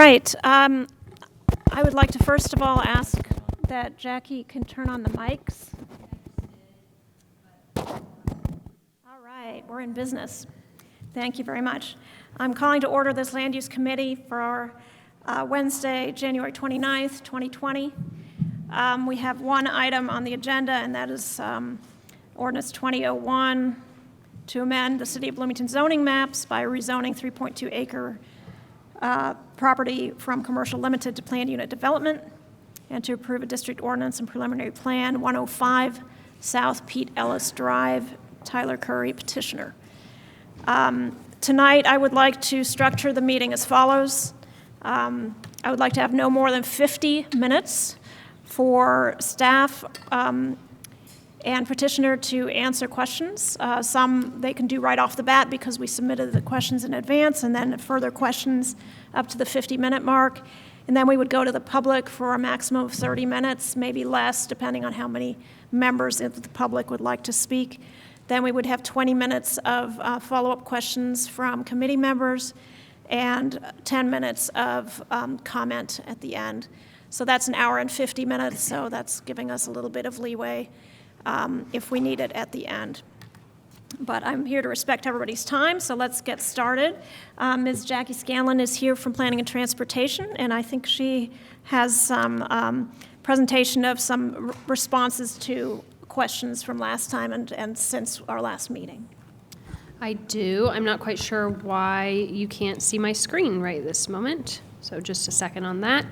right. I would like to first of all ask that Jackie can turn on the mics. All right, we're in business. Thank you very much. I'm calling to order this Land Use Committee for our Wednesday, January 29th, 2020. We have one item on the agenda, and that is Ordinance 2001 to amend the City of Bloomington zoning maps by rezoning 3.2 acre property from commercial limited to planned unit development, and to approve a district ordinance and preliminary plan 105 South Pete Ellis Drive, Tyler Curry, petitioner. Tonight, I would like to structure the meeting as follows. I would like to have no more than 50 minutes for staff and petitioner to answer questions. Some they can do right off the bat because we submitted the questions in advance, and then further questions up to the 50-minute mark. And then we would go to the public for a maximum of 30 minutes, maybe less, depending on how many members of the public would like to speak. Then we would have 20 minutes of follow-up questions from committee members and 10 minutes of comment at the end. So that's an hour and 50 minutes, so that's giving us a little bit of leeway if we need it at the end. But I'm here to respect everybody's time, so let's get started. Ms. Jackie Scanlon is here from Planning and Transportation, and I think she has some presentation of some responses to questions from last time and since our last meeting. I do. I'm not quite sure why you can't see my screen right this moment, so just a second on that.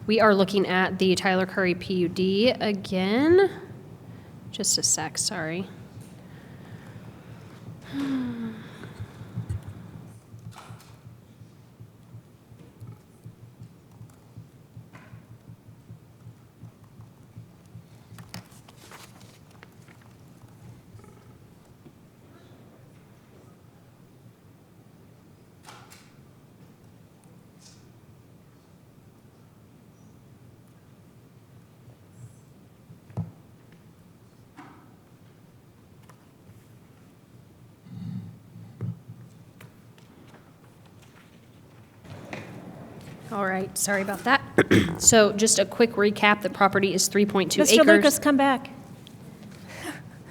We are looking at the Tyler Curry PUD again. Just a sec, sorry. All right, sorry about that. So just a quick recap, the property is 3.2 acres. Mr. Lucas, come back.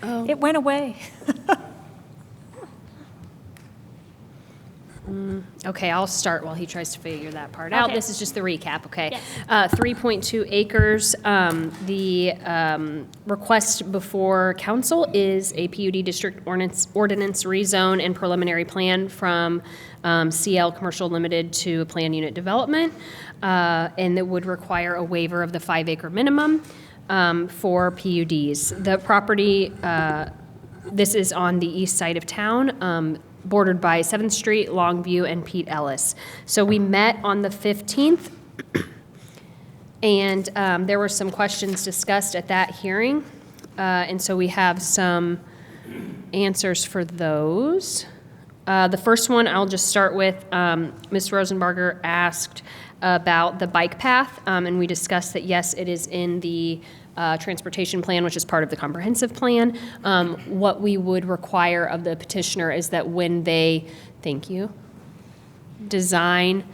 Oh. It went away. Okay, I'll start while he tries to figure that part out. Okay. This is just the recap, okay? Yes. 3.2 acres. The request before council is a PUD district ordinance rezone and preliminary plan from CL Commercial Limited to planned unit development, and that would require a waiver of the 5 acre minimum for PUDs. The property, this is on the east side of town, bordered by 7th Street, Longview, and Pete Ellis. So we met on the 15th, and there were some questions discussed at that hearing, and so we have some answers for those. The first one I'll just start with, Ms. Rosenbarger asked about the bike path, and we discussed that, yes, it is in the transportation plan, which is part of the comprehensive plan. What we would require of the petitioner is that when they, thank you, design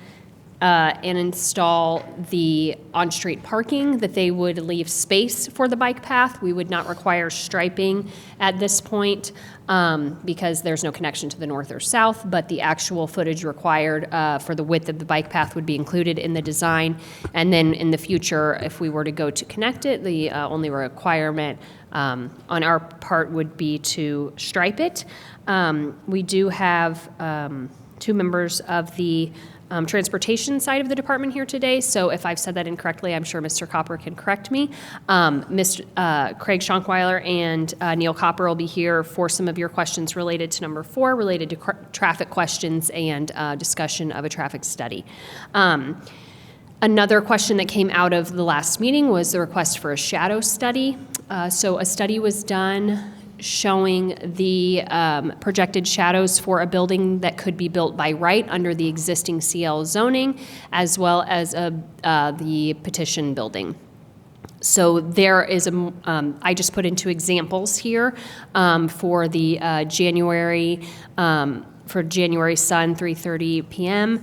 and install the on-street parking, that they would leave space for the bike path. We would not require striping at this point because there's no connection to the north or south, but the actual footage required for the width of the bike path would be included in the design. And then in the future, if we were to go to connect it, the only requirement on our part would be to stripe it. We do have 2 members of the transportation side of the department here today, so if I've said that incorrectly, I'm sure Mr. Copper can correct me. Mr. Craig Schonkweiler and Neil Copper will be here for some of your questions related to number 4, related to traffic questions and discussion of a traffic study. Another question that came out of the last meeting was the request for a shadow study. So a study was done showing the projected shadows for a building that could be built by right under the existing CL zoning, as well as the petition building. So there is I just put into examples here for the January for January Sun, 3:30 p.m.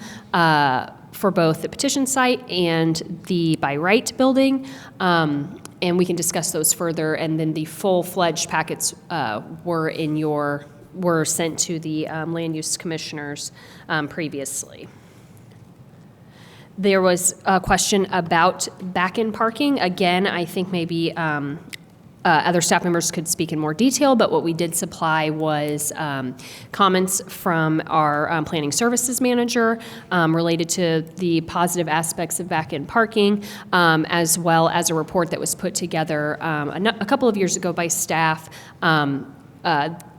For both the petition site and the by right building. And we can discuss those further. And then the full-fledged packets were sent to the land use commissioners previously. There was a question about back-in parking. Again, I think maybe other staff members could speak in more detail, but what we did supply was comments from our planning services manager related to the positive aspects of back-in parking, as well as a report that was put together a couple of years ago by staff,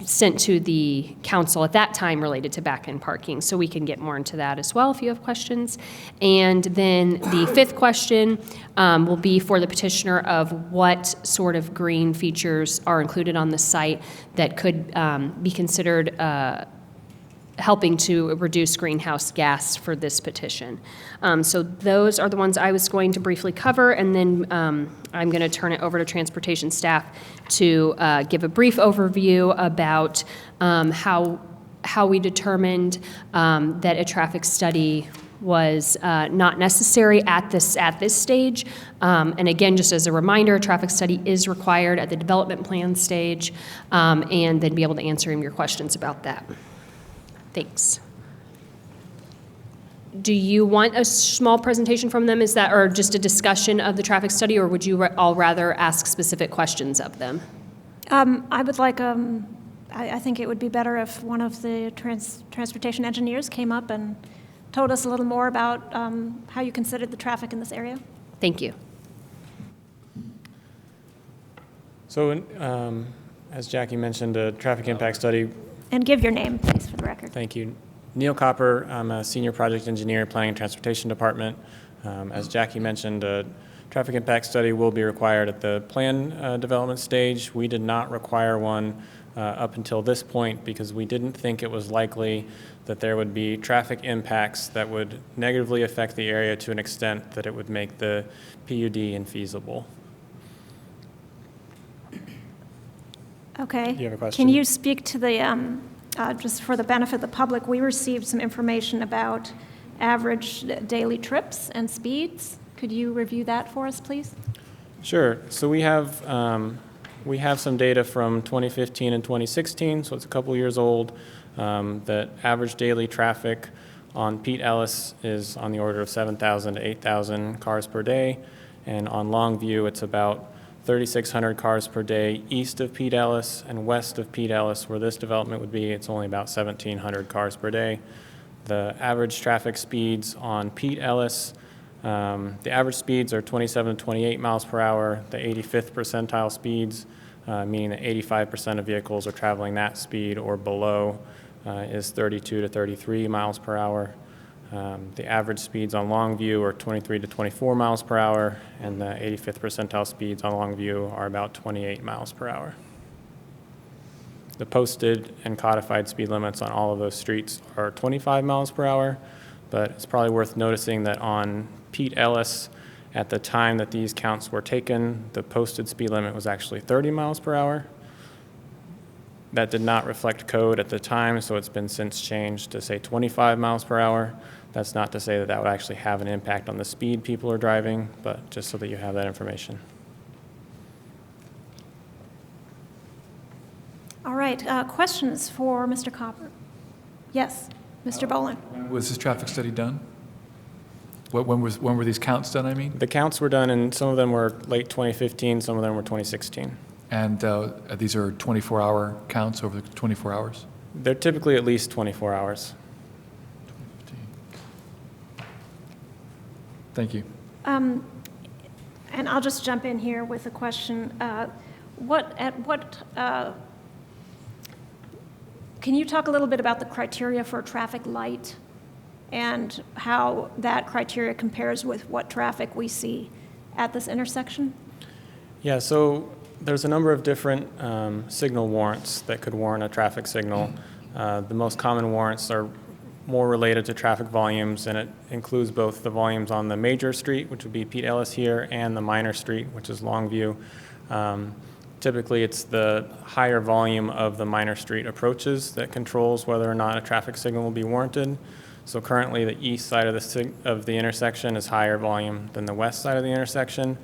sent to the council at that time related to back-in parking. So we can get more into that as well if you have questions. And then the fifth question will be for the petitioner of what sort of green features are included on the site that could be considered helping to reduce greenhouse gas for this petition. So those are the ones I was going to briefly cover, and then I'm going to turn it over to transportation staff to give a brief overview about how we determined that a traffic study was not necessary at this stage. And again, just as a reminder, a traffic study is required at the development plan stage, and then be able to answer your questions about that. Thanks. Do you want a small presentation from them? Is that, or just a discussion of the traffic study, or would you all rather ask specific questions of them? I would like, I think it would be better if one of the transportation engineers came up and told us a little more about how you considered the traffic in this area. Thank you. So, as Jackie mentioned, a traffic impact study. And give your name, please, for the record. Thank you. Neil Copper, I'm a senior project engineer, Planning and Transportation Department. As Jackie mentioned, a traffic impact study will be required at the plan development stage. We did not require one up until this point because we didn't think it was likely that there would be traffic impacts that would negatively affect the area to an extent that it would make the PUD infeasible. Okay. Do you have a question? Can you speak to the, just for the benefit of the public, we received some information about average daily trips and speeds. Could you review that for us, please? Sure. So we have some data from 2015 and 2016, so it's a couple years old, that average daily traffic on Pete Ellis is on the order of 7,000 to 8,000 cars per day, and on Longview it's about 3,600 cars per day east of Pete Ellis, and west of Pete Ellis, where this development would be, it's only about 1,700 cars per day. The average traffic speeds on Pete Ellis, the average speeds are 27 to 28 miles per hour. The 85th percentile speeds, meaning that 85% of vehicles are traveling that speed or below, is 32 to 33 miles per hour. The average speeds on Longview are 23 to 24 miles per hour, and the 85th percentile speeds on Longview are about 28 miles per hour. The posted and codified speed limits on all of those streets are 25 miles per hour, but it's probably worth noticing that on Pete Ellis, at the time that these counts were taken, the posted speed limit was actually 30 miles per hour. That did not reflect code at the time, so it's been since changed to say 25 miles per hour. That's not to say that that would actually have an impact on the speed people are driving, but just so that you have that information. All right, questions for Mr. Copper? Yes, Mr. Boland. Was this traffic study done? When were these counts done, I mean? The counts were done, and some of them were late 2015, some of them were 2016. And these are 24-hour counts over the 24 hours? They're typically at least 24 hours. Thank you. And I'll just jump in here with a question. Can you talk a little bit about the criteria for a traffic light and how that criteria compares with what traffic we see at this intersection? Yeah, so there's a number of different signal warrants that could warrant a traffic signal. The most common warrants are more related to traffic volumes, and it includes both the volumes on the major street, which would be Pete Ellis here, and the minor street, which is Longview. Typically, it's the higher volume of the minor street approaches that controls whether or not a traffic signal will be warranted. So currently, the east side of the intersection is higher volume than the west side of the intersection.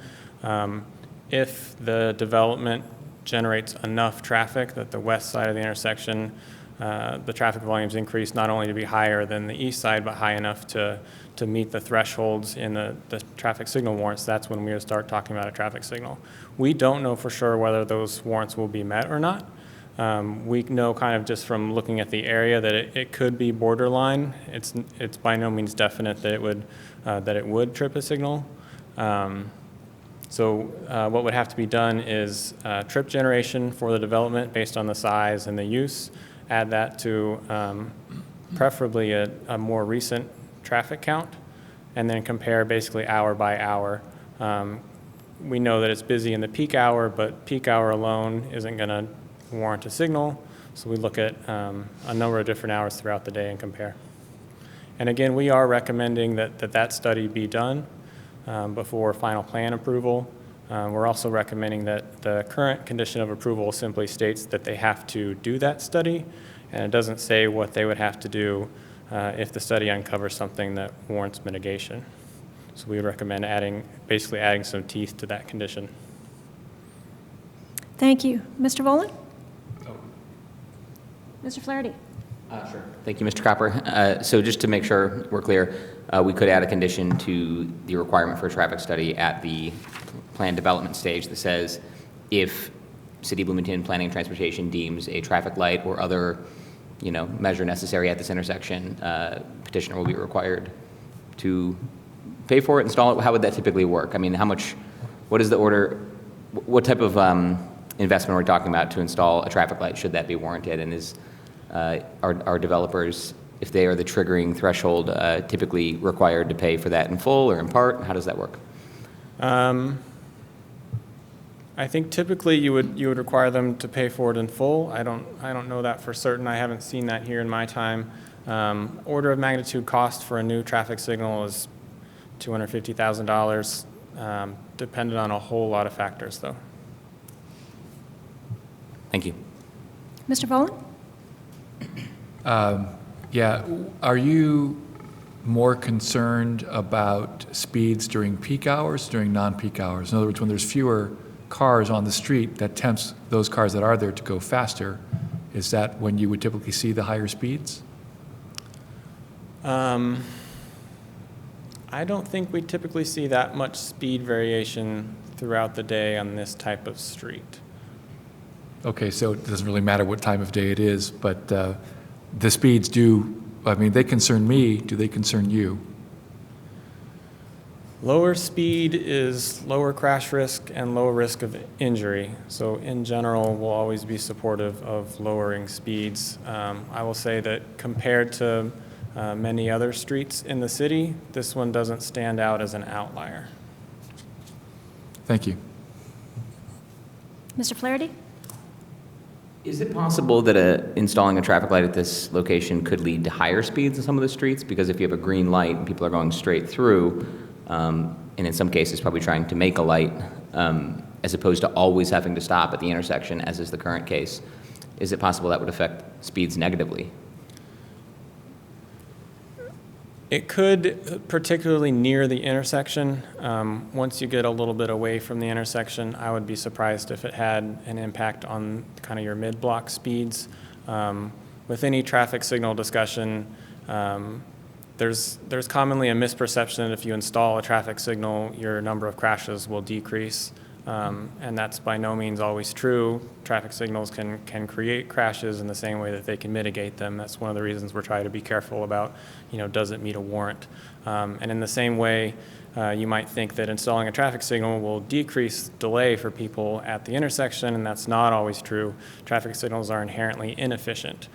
If the development generates enough traffic that the west side of the intersection, the traffic volumes increase not only to be higher than the east side, but high enough to meet the thresholds in the traffic signal warrants, that's when we would start talking about a traffic signal. We don't know for sure whether those warrants will be met or not. We know kind of just from looking at the area that it could be borderline. It's by no means definite that it would trip a signal. So what would have to be done is trip generation for the development based on the size and the use. Add that to preferably a more recent traffic count, and then compare basically hour by hour. We know that it's busy in the peak hour, but peak hour alone isn't going to warrant a signal, so we look at a number of different hours throughout the day and compare. And again, we are recommending that study be done before final plan approval. We're also recommending that the current condition of approval simply states that they have to do that study, and it doesn't say what they would have to do if the study uncovers something that warrants mitigation. So we would recommend basically adding some teeth to that condition. Thank you. Mr. Volan? Mr. Flaherty? Sure. Thank you, Mr. Copper. So just to make sure we're clear, we could add a condition to the requirement for a traffic study at the plan development stage that says if City of Bloomington Planning and Transportation deems a traffic light or other measure necessary at this intersection, petitioner will be required to pay for it, install it. How would that typically work? I mean, what is the order, what type of investment are we talking about to install a traffic light? Should that be warranted? And are developers, if they are the triggering threshold, typically required to pay for that in full or in part? How does that work? I think typically you would require them to pay for it in full. I don't know that for certain. I haven't seen that here in my time. Order of magnitude cost for a new traffic signal is $250,000, dependent on a whole lot of factors, though. Thank you. Mr. Volan? Yeah, are you more concerned about speeds during peak hours, during non-peak hours? In other words, when there's fewer cars on the street, that tempts those cars that are there to go faster. Is that when you would typically see the higher speeds? I don't think we typically see that much speed variation throughout the day on this type of street. Okay, so it doesn't really matter what time of day it is, but the speeds they concern me. Do they concern you? Lower speed is lower crash risk and lower risk of injury. So in general, we'll always be supportive of lowering speeds. I will say that compared to many other streets in the city, this one doesn't stand out as an outlier. Thank you. Mr. Flaherty? Is it possible that installing a traffic light at this location could lead to higher speeds in some of the streets? Because if you have a green light and people are going straight through, and in some cases probably trying to make a light, as opposed to always having to stop at the intersection, as is the current case, is it possible that would affect speeds negatively? It could, particularly near the intersection. Once you get a little bit away from the intersection, I would be surprised if it had an impact on kind of your mid-block speeds. With any traffic signal discussion, there's commonly a misperception that if you install a traffic signal, your number of crashes will decrease. And that's by no means always true. Traffic signals can create crashes in the same way that they can mitigate them. That's one of the reasons we're trying to be careful about, does it meet a warrant? And in the same way, you might think that installing a traffic signal will decrease delay for people at the intersection, and that's not always true. Traffic signals are inherently inefficient.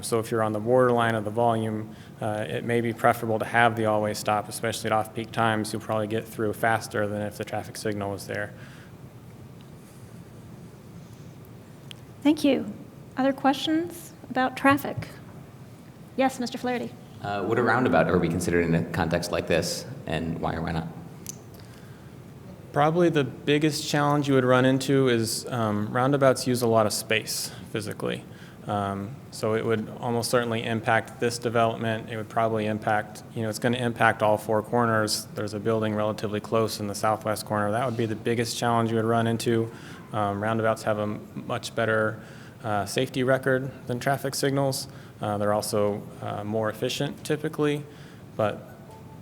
So if you're on the borderline of the volume, it may be preferable to have the always stop, especially at off-peak times. You'll probably get through faster than if the traffic signal was there. Thank you. Other questions about traffic? Yes, Mr. Flaherty. Would a roundabout ever be considered in a context like this, and why or why not? Probably the biggest challenge you would run into is roundabouts use a lot of space physically. So it would almost certainly impact this development. It would probably impact, it's going to impact all four corners. There's a building relatively close in the southwest corner. That would be the biggest challenge you would run into. Roundabouts have a much better safety record than traffic signals. They're also more efficient typically, but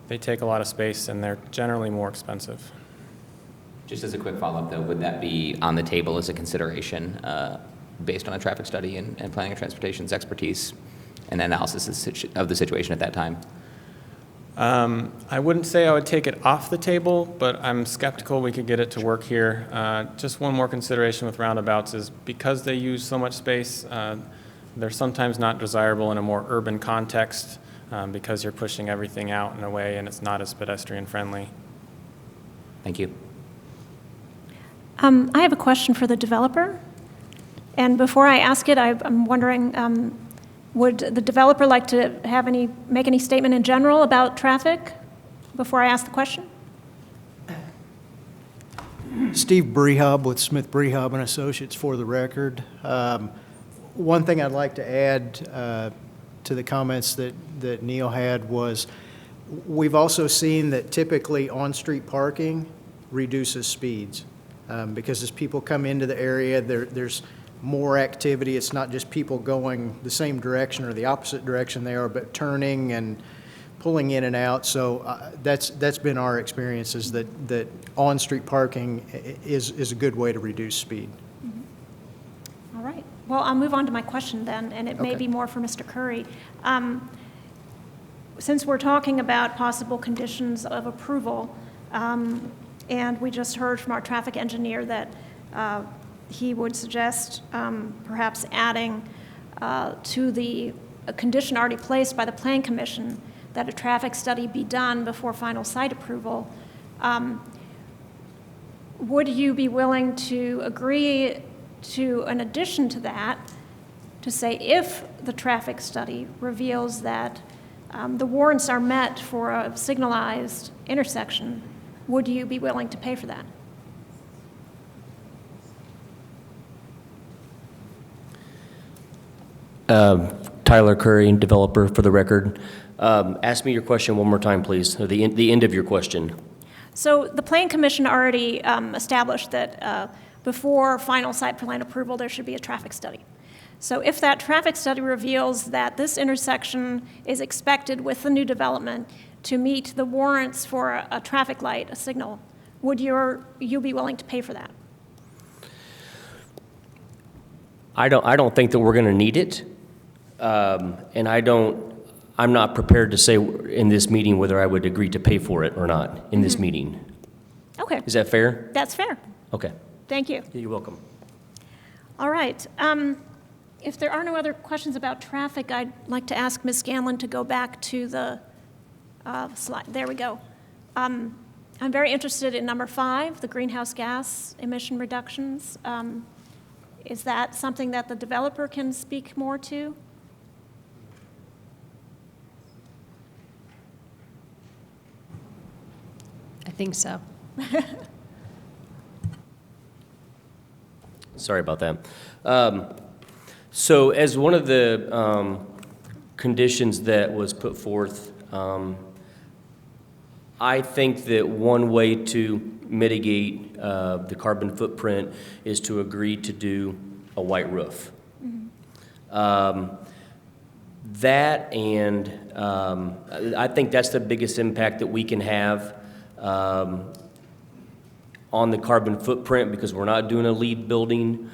they take a lot of space and they're generally more expensive. Just as a quick follow-up, though, would that be on the table as a consideration based on a traffic study and planning and transportation's expertise and analysis of the situation at that time? I wouldn't say I would take it off the table, but I'm skeptical we could get it to work here. Just one more consideration with roundabouts is because they use so much space, they're sometimes not desirable in a more urban context because you're pushing everything out in a way and it's not as pedestrian friendly. Thank you. I have a question for the developer. And before I ask it, I'm wondering, would the developer like to make any statement in general about traffic before I ask the question? Steve Brehub with Smith Brehub and Associates for the record. One thing I'd like to add to the comments that Neil had was we've also seen that typically on-street parking reduces speeds because as people come into the area, there's more activity. It's not just people going the same direction or the opposite direction they are, but turning and pulling in and out. So that's been our experience is that on-street parking is a good way to reduce speed. Mm-hmm. All right. Well, I'll move on to my question then, and it may be more for Mr. Curry. Since we're talking about possible conditions of approval, and we just heard from our traffic engineer that he would suggest perhaps adding to the condition already placed by the Plan Commission that a traffic study be done before final site approval. Would you be willing to agree to an addition to that to say if the traffic study reveals that the warrants are met for a signalized intersection, would you be willing to pay for that? Tyler Curry, developer for the record. Ask me your question one more time, please, the end of your question. So the Plan Commission already established that before final site plan approval, there should be a traffic study. So if that traffic study reveals that this intersection is expected with the new development to meet the warrants for a traffic light, a signal, would you be willing to pay for that? I don't think that we're going to need it, and I'm not prepared to say in this meeting whether I would agree to pay for it or not in this meeting. Okay. Is that fair? That's fair. Okay. Thank you. You're welcome. All right. If there are no other questions about traffic, I'd like to ask Ms. Scanlon to go back to the slide. There we go. I'm very interested in number 5, the greenhouse gas emission reductions. Is that something that the developer can speak more to? I think so. Sorry about that. So as one of the conditions that was put forth, I think that one way to mitigate the carbon footprint is to agree to do a white roof. Mm-hmm. That and I think that's the biggest impact that we can have on the carbon footprint because we're not doing a LEED building.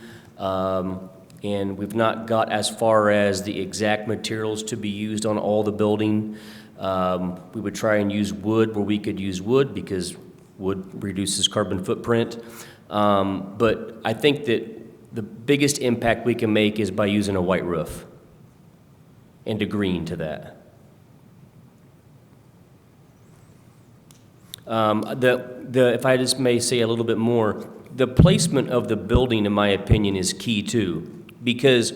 And we've not got as far as the exact materials to be used on all the building. We would try and use wood where we could use wood because wood reduces carbon footprint. But I think that the biggest impact we can make is by using a white roof and agreeing to that. If I just may say a little bit more, the placement of the building, in my opinion, is key too, because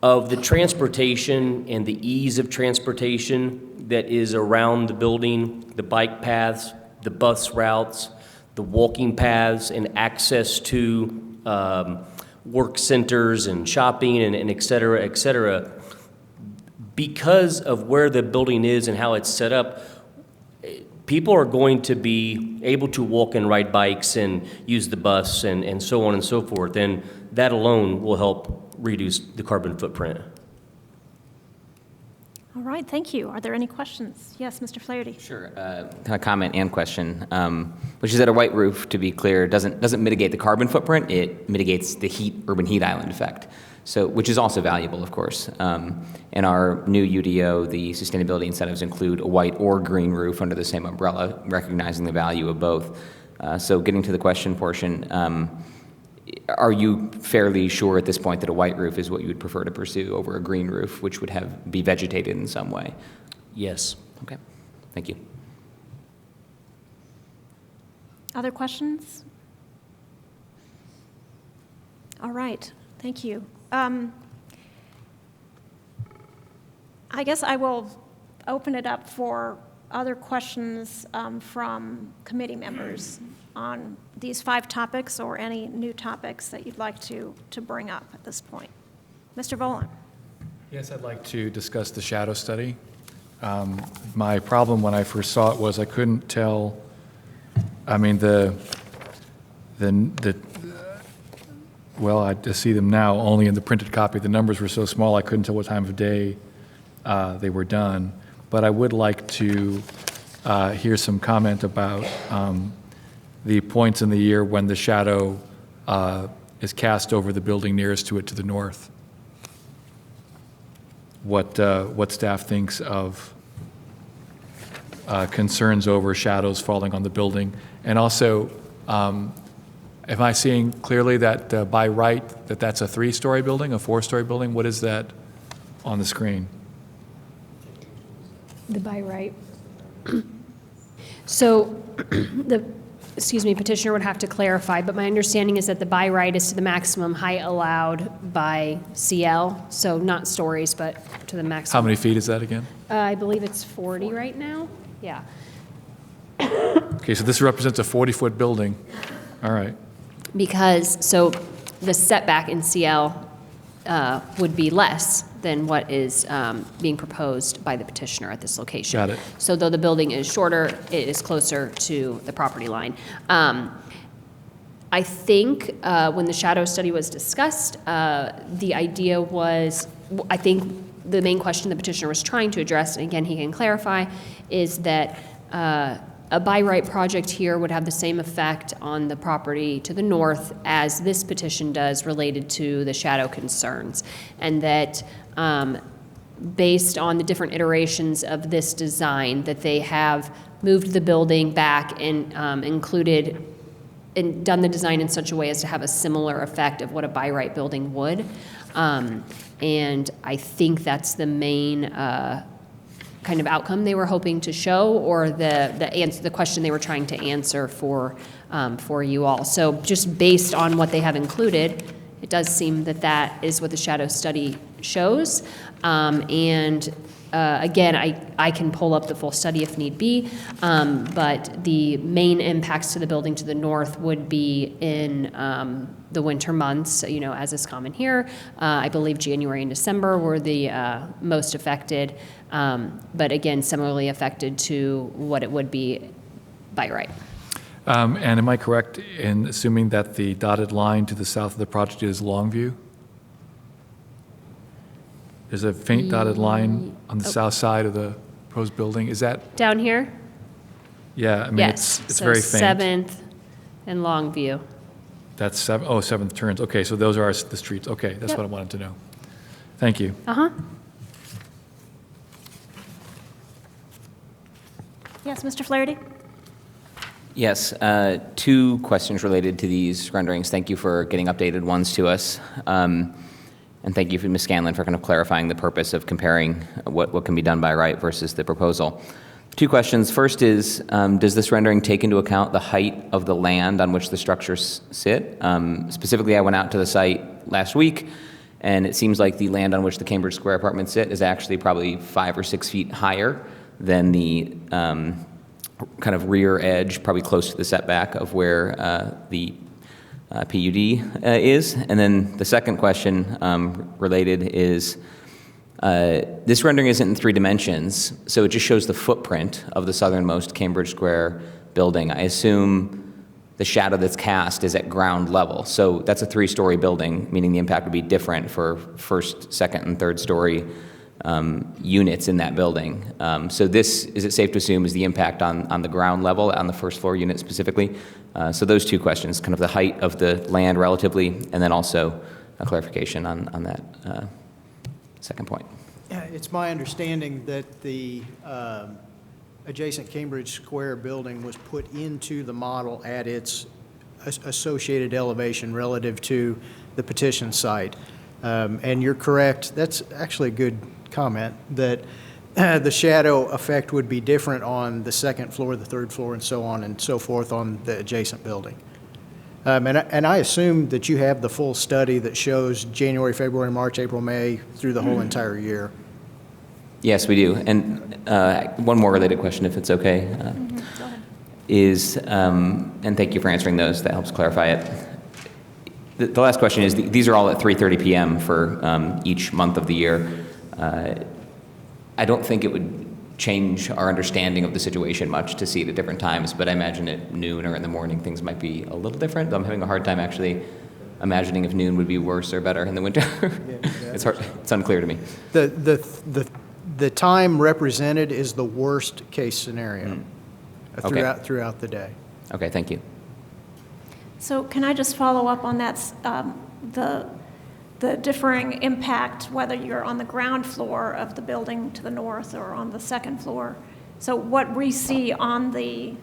of the transportation and the ease of transportation that is around the building, the bike paths, the bus routes, the walking paths and access to work centers and shopping and et cetera, because of where the building is and how it's set up, people are going to be able to walk and ride bikes and use the bus and so on and so forth. And that alone will help reduce the carbon footprint. All right, thank you. Are there any questions? Yes, Mr. Flaherty. Sure. Kind of comment and question, which is that a white roof, to be clear, doesn't mitigate the carbon footprint. It mitigates the urban heat island effect. So, which is also valuable, of course. In our new UDO, the sustainability incentives include a white or green roof under the same umbrella, recognizing the value of both. So, getting to the question portion, are you fairly sure at this point that a white roof is what you would prefer to pursue over a green roof, which would be vegetated in some way? Yes. Okay. Thank you. Other questions? All right, thank you. I guess I will open it up for other questions from committee members on these 5 topics or any new topics that you'd like to bring up at this point. Mr. Volan. Yes, I'd like to discuss the shadow study. My problem when I first saw it was I couldn't tell, I mean, well, I just see them now only in the printed copy. The numbers were so small I couldn't tell what time of day they were done. But I would like to hear some comment about the points in the year when the shadow is cast over the building nearest to it to the north. What staff thinks of concerns over shadows falling on the building. And also, am I seeing clearly that by right that's a 3-story building, a 4-story building? What is that on the screen? The by right. So petitioner would have to clarify, but my understanding is that the by right is to the maximum height allowed by CL, so not stories, but to the maximum. How many feet is that again? I believe it's 40 right now. Yeah. Okay, so this represents a 40-foot building. All right. Because, so the setback in CL would be less than what is being proposed by the petitioner at this location. Got it. So though the building is shorter, it is closer to the property line. I think when the shadow study was discussed, the idea was, I think the main question the petitioner was trying to address, and again, he can clarify, is that a by right project here would have the same effect on the property to the north as this petition does related to the shadow concerns. And that based on the different iterations of this design, that they have moved the building back and included and done the design in such a way as to have a similar effect of what a by right building would. And I think that's the main kind of outcome they were hoping to show, or the question they were trying to answer for you all. So just based on what they have included, it does seem that that is what the shadow study shows. Again, I can pull up the full study if need be, but the main impacts to the building to the north would be in the winter months, as is common here. I believe January and December were the most affected, but again, similarly affected to what it would be by right. And am I correct in assuming that the dotted line to the south of the project is Longview? There's a faint dotted line on the south side of the proposed building. Is that? Down here? Yeah, I mean, Yes. it's So very faint. 7th and Longview. That's 7th turns. Okay, so those are the streets. Okay, that's Yep. what I wanted to know. Thank you. Uh-huh. Yes, Mr. Flaherty? Yes, 2 questions related to these renderings. Thank you for getting updated ones to us. And thank you, Ms. Scanlon, for kind of clarifying the purpose of comparing what can be done by right versus the proposal. 2 questions. First is, does this rendering take into account the height of the land on which the structures sit? Specifically, I went out to the site last week, and it seems like the land on which the Cambridge Square apartments sit is actually probably 5 or 6 feet higher than the kind of rear edge, probably close to the setback of where the PUD is. And then the second question related is, this rendering isn't in 3 dimensions, so it just shows the footprint of the southernmost Cambridge Square building. I assume the shadow that's cast is at ground level. So that's a 3-story building, meaning the impact would be different for first, second, and third story units in that building. So this, is it safe to assume, is the impact on the ground level, on the first floor unit specifically? So those 2 questions, kind of the height of the land relatively, and then also a clarification on that second point. Yeah, it's my understanding that the adjacent Cambridge Square building was put into the model at its associated elevation relative to the petition site. And you're correct, that's actually a good comment, that the shadow effect would be different on the second floor, the third floor, and so on and so forth on the adjacent building. And I assume that you have the full study that shows January, February, March, April, May, through the whole entire year. Yes, we do. And one more related question, if it's okay, Go ahead. is, and thank you for answering those, that helps clarify it. The last question is, these are all at 3:30 p.m. for each month of the year. I don't think it would change our understanding of the situation much to see it at different times, but I imagine at noon or in the morning things might be a little different. I'm having a hard time actually imagining if noon would be worse or better in the winter. It's hard, it's unclear to me. The time represented is the worst case scenario Okay. throughout the day. Okay, thank you. So can I just follow up on that, the differing impact, whether you're on the ground floor of the building to the north or on the second floor? So what we see on the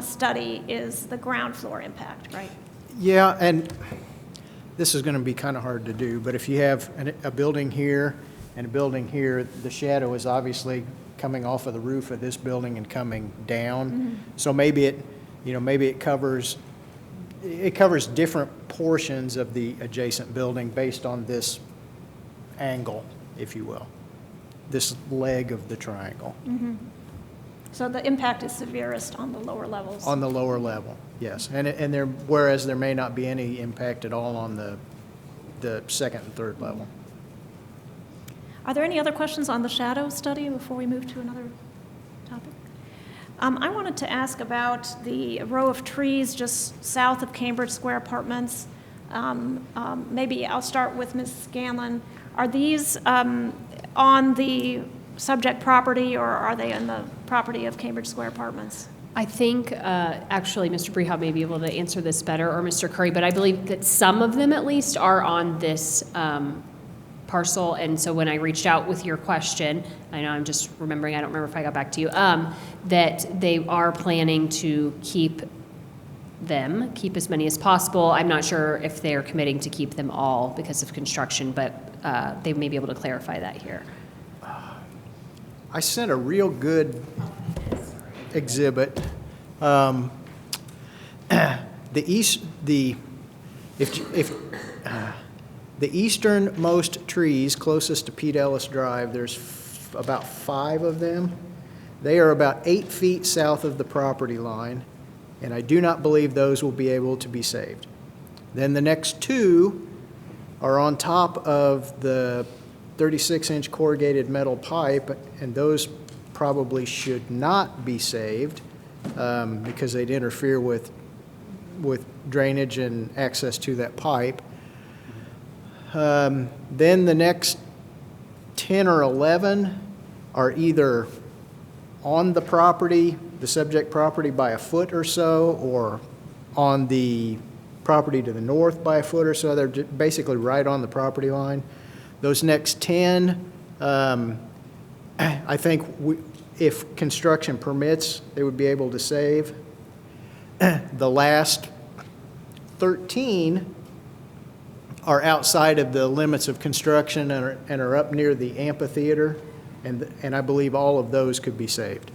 study is the ground floor impact, right? Yeah, and this is going to be kind of hard to do, but if you have a building here and a building here, the shadow is obviously coming off of the roof of this building and coming down. Mm-hmm. So maybe it covers different portions of the adjacent building based on this angle, if you will, this leg of the triangle. Mm-hmm. So the impact is severest on the lower levels? On the lower level, yes. Whereas there may not be any impact at all on the second and third level. Are there any other questions on the shadow study before we move to another topic? I wanted to ask about the row of trees just south of Cambridge Square Apartments. Maybe I'll start with Ms. Scanlon. Are these on the subject property, or are they in the property of Cambridge Square Apartments? I think, actually, Mr. Brehab may be able to answer this better, or Mr. Curry, but I believe that some of them at least are on this parcel. And so when I reached out with your question, I know I'm just remembering, I don't remember if I got back to you, that they are planning to keep as many as possible. I'm not sure if they're committing to keep them all because of construction, but they may be able to clarify that here. I sent a real good exhibit. The easternmost trees closest to Pete Ellis Drive, there's about 5 of them. They are about 8 feet south of the property line, and I do not believe those will be able to be saved. Then the next 2 are on top of the 36-inch corrugated metal pipe, and those probably should not be saved because they'd interfere with drainage and access to that pipe. Then the next 10 or 11 are either on the property, the subject property, by a foot or so, or on the property to the north by a foot or so. They're basically right on the property line. Those next 10, I think if construction permits, they would be able to save. The last 13 are outside of the limits of construction and are up near the amphitheater, and I believe all of those could be saved.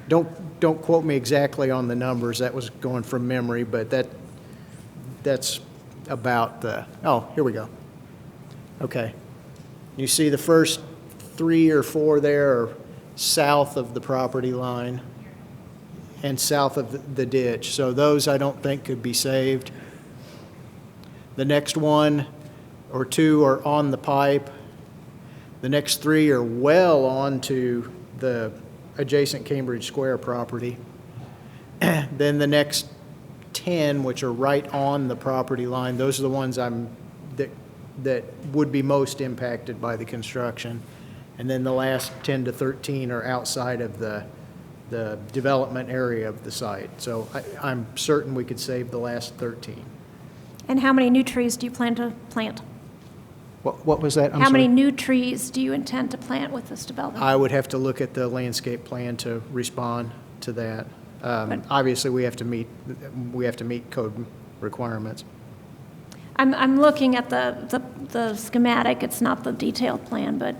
Don't quote me exactly on the numbers. That was going from memory, but that's about here we go. Okay. You see the first 3 or 4 there are south of the property line and south of the ditch. So those I don't think could be saved. The next one or two are on the pipe. The next three are well onto the adjacent Cambridge Square property. Then the next 10, which are right on the property line, those are the ones that would be most impacted by the construction. And then the last 10 to 13 are outside of the development area of the site. So I'm certain we could save the last 13. And how many new trees do you plan to plant? What was that? I'm How many sorry. new trees do you intend to plant with this development? I would have to look at the landscape plan to respond to that. Obviously, we have to meet code requirements. I'm looking at the schematic, it's not the detailed plan, but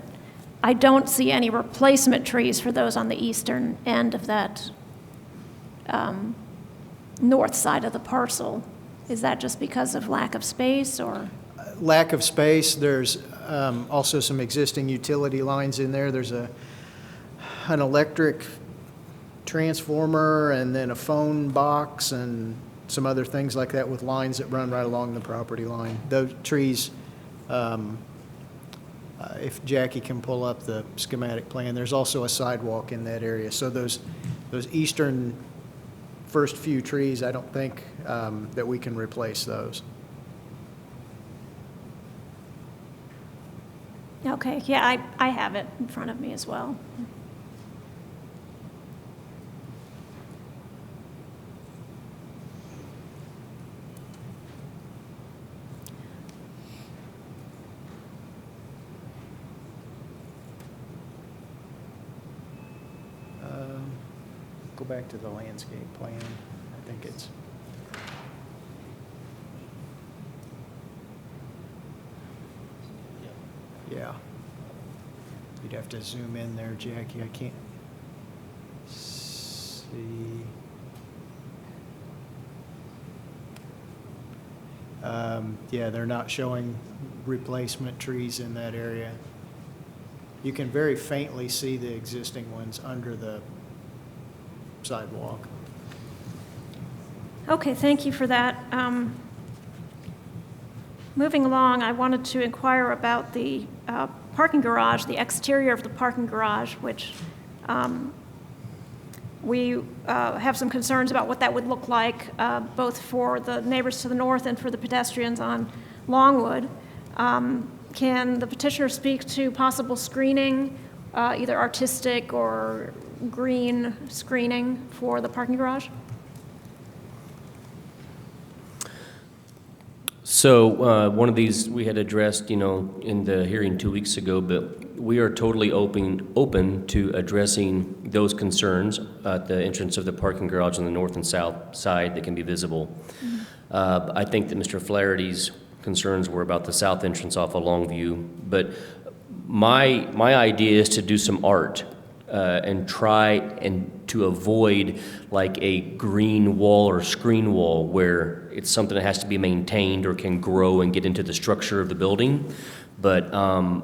I don't see any replacement trees for those on the eastern end of that north side of the parcel. Is that just because of lack of space, or? Lack of space, there's also some existing utility lines in there. There's an electric transformer and then a phone box and some other things like that with lines that run right along the property line. Those trees, if Jackie can pull up the schematic plan, there's also a sidewalk in that area. So those eastern first few trees, I don't think that we can replace those. Okay, yeah, I have it in front of me as well. Go back to the landscape plan. I think it's. Yeah. You'd have to zoom in there, Jackie. I can't see. Yeah, they're not showing replacement trees in that area. You can very faintly see the existing ones under the sidewalk. Okay, thank you for that. Moving along, I wanted to inquire about the parking garage, the exterior of the parking garage, which we have some concerns about what that would look like, both for the neighbors to the north and for the pedestrians on Longwood. Can the petitioner speak to possible screening, either artistic or green screening for the parking garage? So one of these we had addressed, in the hearing 2 weeks ago, but we are totally open to addressing those concerns at the entrance of the parking garage on the north and south side that can be visible. Mm-hmm. I think that Mr. Flaherty's concerns were about the south entrance off of Longview, but my idea is to do some art and try and to avoid like a green wall or screen wall where it's something that has to be maintained or can grow and get into the structure of the building. But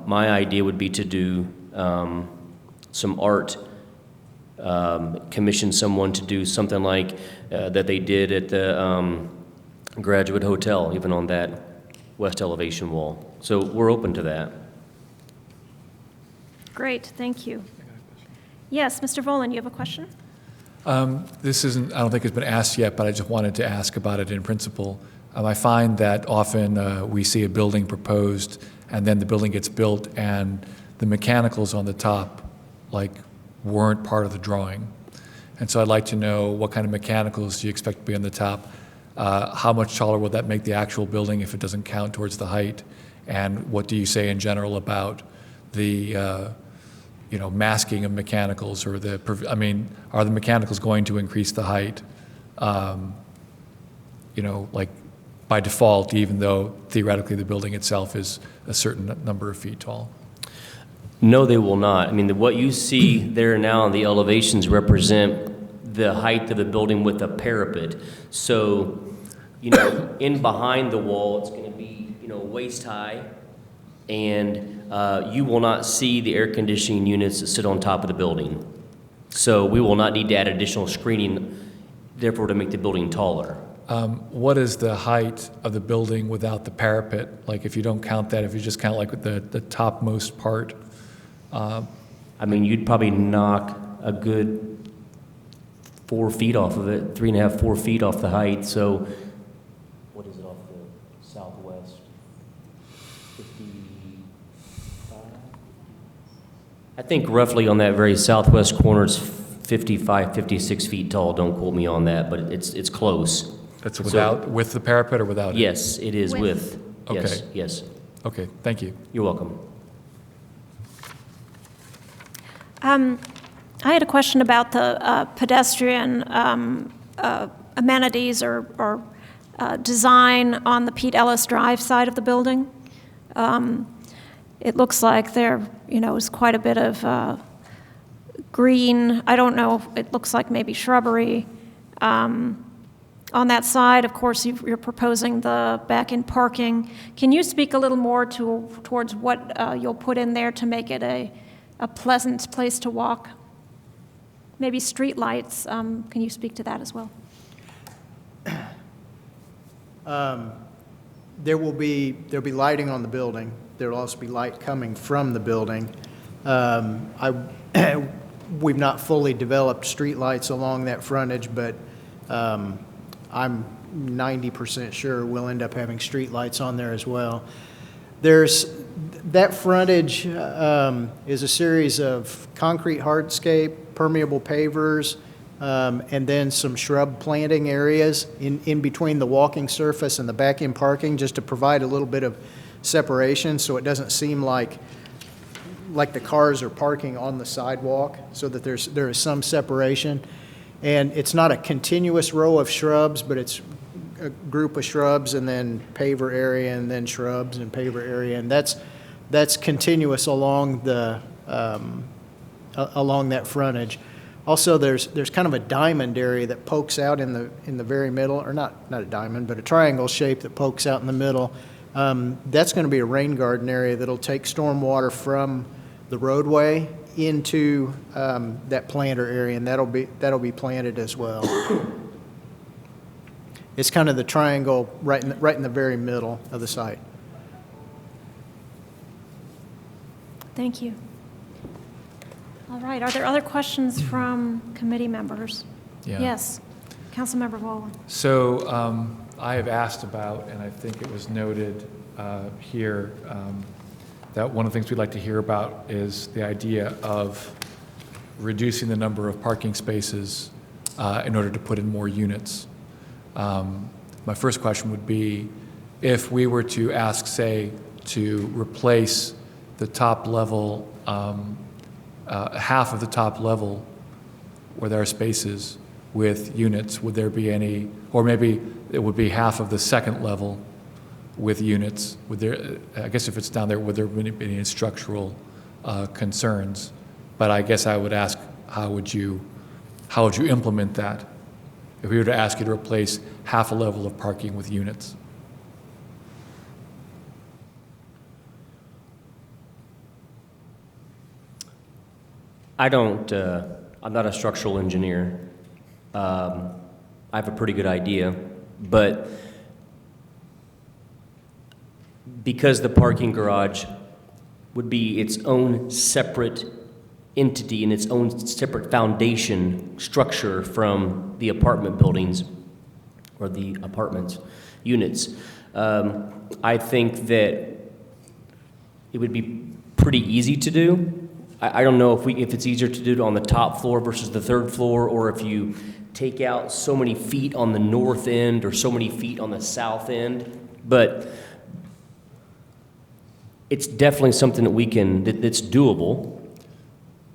my idea would be to do some art, commission someone to do something like that they did at the Graduate Hotel, even on that west elevation wall. So we're open to that. Great, thank you. Yes, Mr. Volan, you have a question? This isn't, I don't think it's been asked yet, but I just wanted to ask about it in principle. I find that often we see a building proposed and then the building gets built and the mechanicals on the top weren't part of the drawing. And so I'd like to know what kind of mechanicals do you expect to be on the top? How much taller will that make the actual building if it doesn't count towards the height? And what do you say in general about the masking of mechanicals, or are the mechanicals going to increase the height, by default, even though theoretically the building itself is a certain number of feet tall? No, they will not. What you see there now in the elevations represent the height of the building with a parapet. So, in behind the wall, it's going to be, waist high, and you will not see the air conditioning units that sit on top of the building. So we will not need to add additional screening, therefore to make the building taller. What is the height of the building without the parapet? Like, if you don't count that, if you just count like the topmost part? I mean, you'd probably knock a good 4 feet off of it, 3.5, 4 feet off the height, so what is it off the southwest? 55? I think roughly on that very southwest corner, it's 55, 56 feet tall. Don't quote me on that, but it's close. That's So- without, with the parapet or without it? Yes, it is with. Yes, Okay. yes. Okay, thank you. You're welcome. I had a question about the pedestrian amenities or design on the Pete Ellis Drive side of the building. It looks like there, is quite a bit of green. I don't know, it looks like maybe shrubbery. On that side, of course, you're proposing the back-in parking. Can you speak a little more towards what you'll put in there to make it a pleasant place to walk? Maybe street lights. Can you speak to that as well? There'll be lighting on the building. There'll also be light coming from the building. We've not fully developed streetlights along that frontage, but I'm 90% sure we'll end up having streetlights on there as well. That frontage is a series of concrete hardscape, permeable pavers, and then some shrub planting areas in between the walking surface and the back-in parking, just to provide a little bit of separation so it doesn't seem like the cars are parking on the sidewalk, so that there is some separation. And it's not a continuous row of shrubs, but it's a group of shrubs and then paver area and then shrubs and paver area, and that's continuous along along that frontage. Also, there's kind of a diamond area that pokes out in the very middle, or not a diamond, but a triangle shape that pokes out in the middle. That's going to be a rain garden area that'll take storm water from the roadway into that planter area, and that'll be planted as well. It's kind of the triangle right in the very middle of the site. Thank you. All right, are there other questions from committee members? Yeah. Yes, Councilmember Wallen. So I have asked about, and I think it was noted here, that one of the things we'd like to hear about is the idea of reducing the number of parking spaces in order to put in more units. My first question would be, if we were to ask, say, to replace the top level, half of the top level where there are spaces with units, would there be any, or maybe it would be half of the second level with units? Would there, I guess if it's down there, would there be any structural concerns? But I guess I would ask, how would you implement that if we were to ask you to replace half a level of parking with units? I'm not a structural engineer. I have a pretty good idea, but because the parking garage would be its own separate entity and its own separate foundation structure from the apartment buildings or the apartments units, I think that it would be pretty easy to do. I don't know if it's easier to do it on the top floor versus the third floor, or if you take out so many feet on the north end or so many feet on the south end, but it's definitely something that's doable.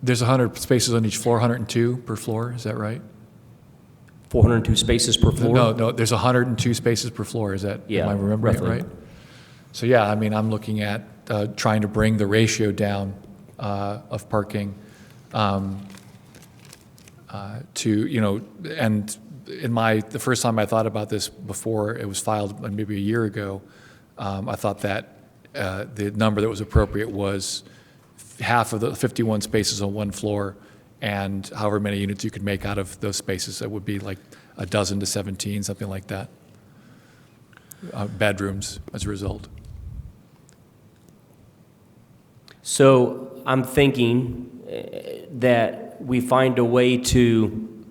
There's 100 spaces on each floor, 102 per floor, is that right? 402 spaces per floor? No, there's 102 spaces per floor, is that, Yeah, am I remembering it roughly. right? So yeah, I mean, I'm looking at trying to bring the ratio down of parking to, and the first time I thought about this before it was filed, maybe a year ago, I thought that the number that was appropriate was half of the 51 spaces on one floor and however many units you could make out of those spaces. It would be like a dozen to 17, something like that. Bedrooms as a result. So I'm thinking that we find a way to,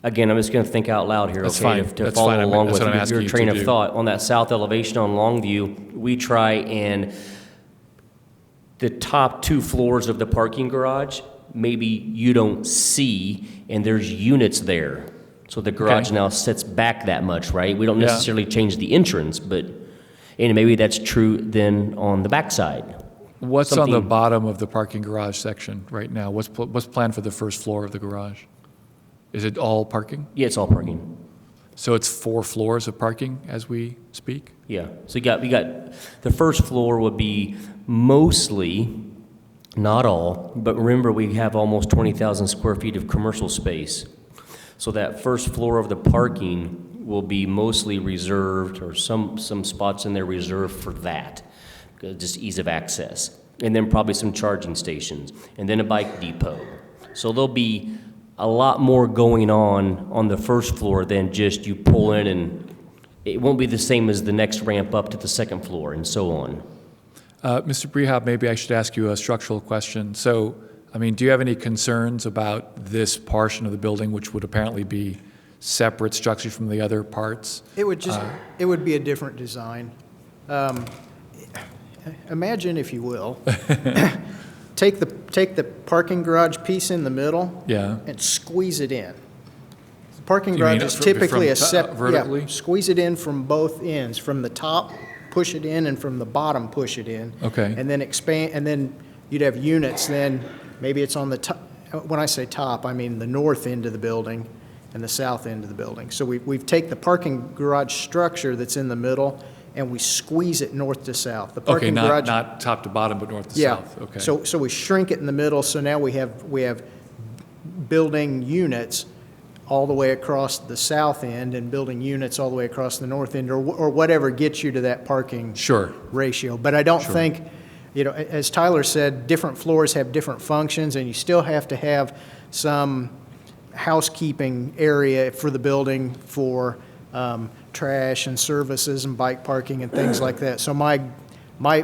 again, I'm just going to think out loud here, That's okay? fine. To That's follow fine. along That's with what I'm asking your you to train of do. thought. On that south elevation on Longview, we try and the top 2 floors of the parking garage, maybe you don't see, and there's units there. So the garage Okay. now sits back that much, right? We don't Yeah. necessarily change the entrance, but, and maybe that's true then on the backside. What's on the Something- bottom of the parking garage section right now? What's planned for the first floor of the garage? Is it all parking? Yeah, it's all parking. So it's 4 floors of parking as we speak? Yeah, so we got, the first floor would be mostly, not all, but remember, we have almost 20,000 square feet of commercial space. So that first floor of the parking will be mostly reserved, or some spots in there reserved for that, just ease of access. And then probably some charging stations, and then a bike depot. So there'll be a lot more going on the first floor than just you pull in, and it won't be the same as the next ramp up to the second floor and so on. Mr. Brehab, maybe I should ask you a structural question. So, I mean, do you have any concerns about this portion of the building, which would apparently be separate structure from the other parts? It would just, it would be a different design. Imagine, if you will, take the parking garage piece in the middle Yeah. and squeeze it in. The parking You mean garage is from typically a top- vertically? yeah, squeeze it in from both ends, from the top, push it in, and from the bottom, push it in. Okay. And then expand, and then you'd have units, then maybe it's on the top. When I say top, I mean the north end of the building and the south end of the building. So we've take the parking garage structure that's in the middle, and we squeeze it north to south. The Okay, parking garage, not top to bottom, but north to yeah. south? Okay. So we shrink it in the middle, so now we have building units all the way across the south end and building units all the way across the north end, or whatever gets you to that parking Sure. ratio. But I don't think, as Tyler said, different floors have different functions, and you still have to have some housekeeping area for the building for trash and services and bike parking and things like that. So my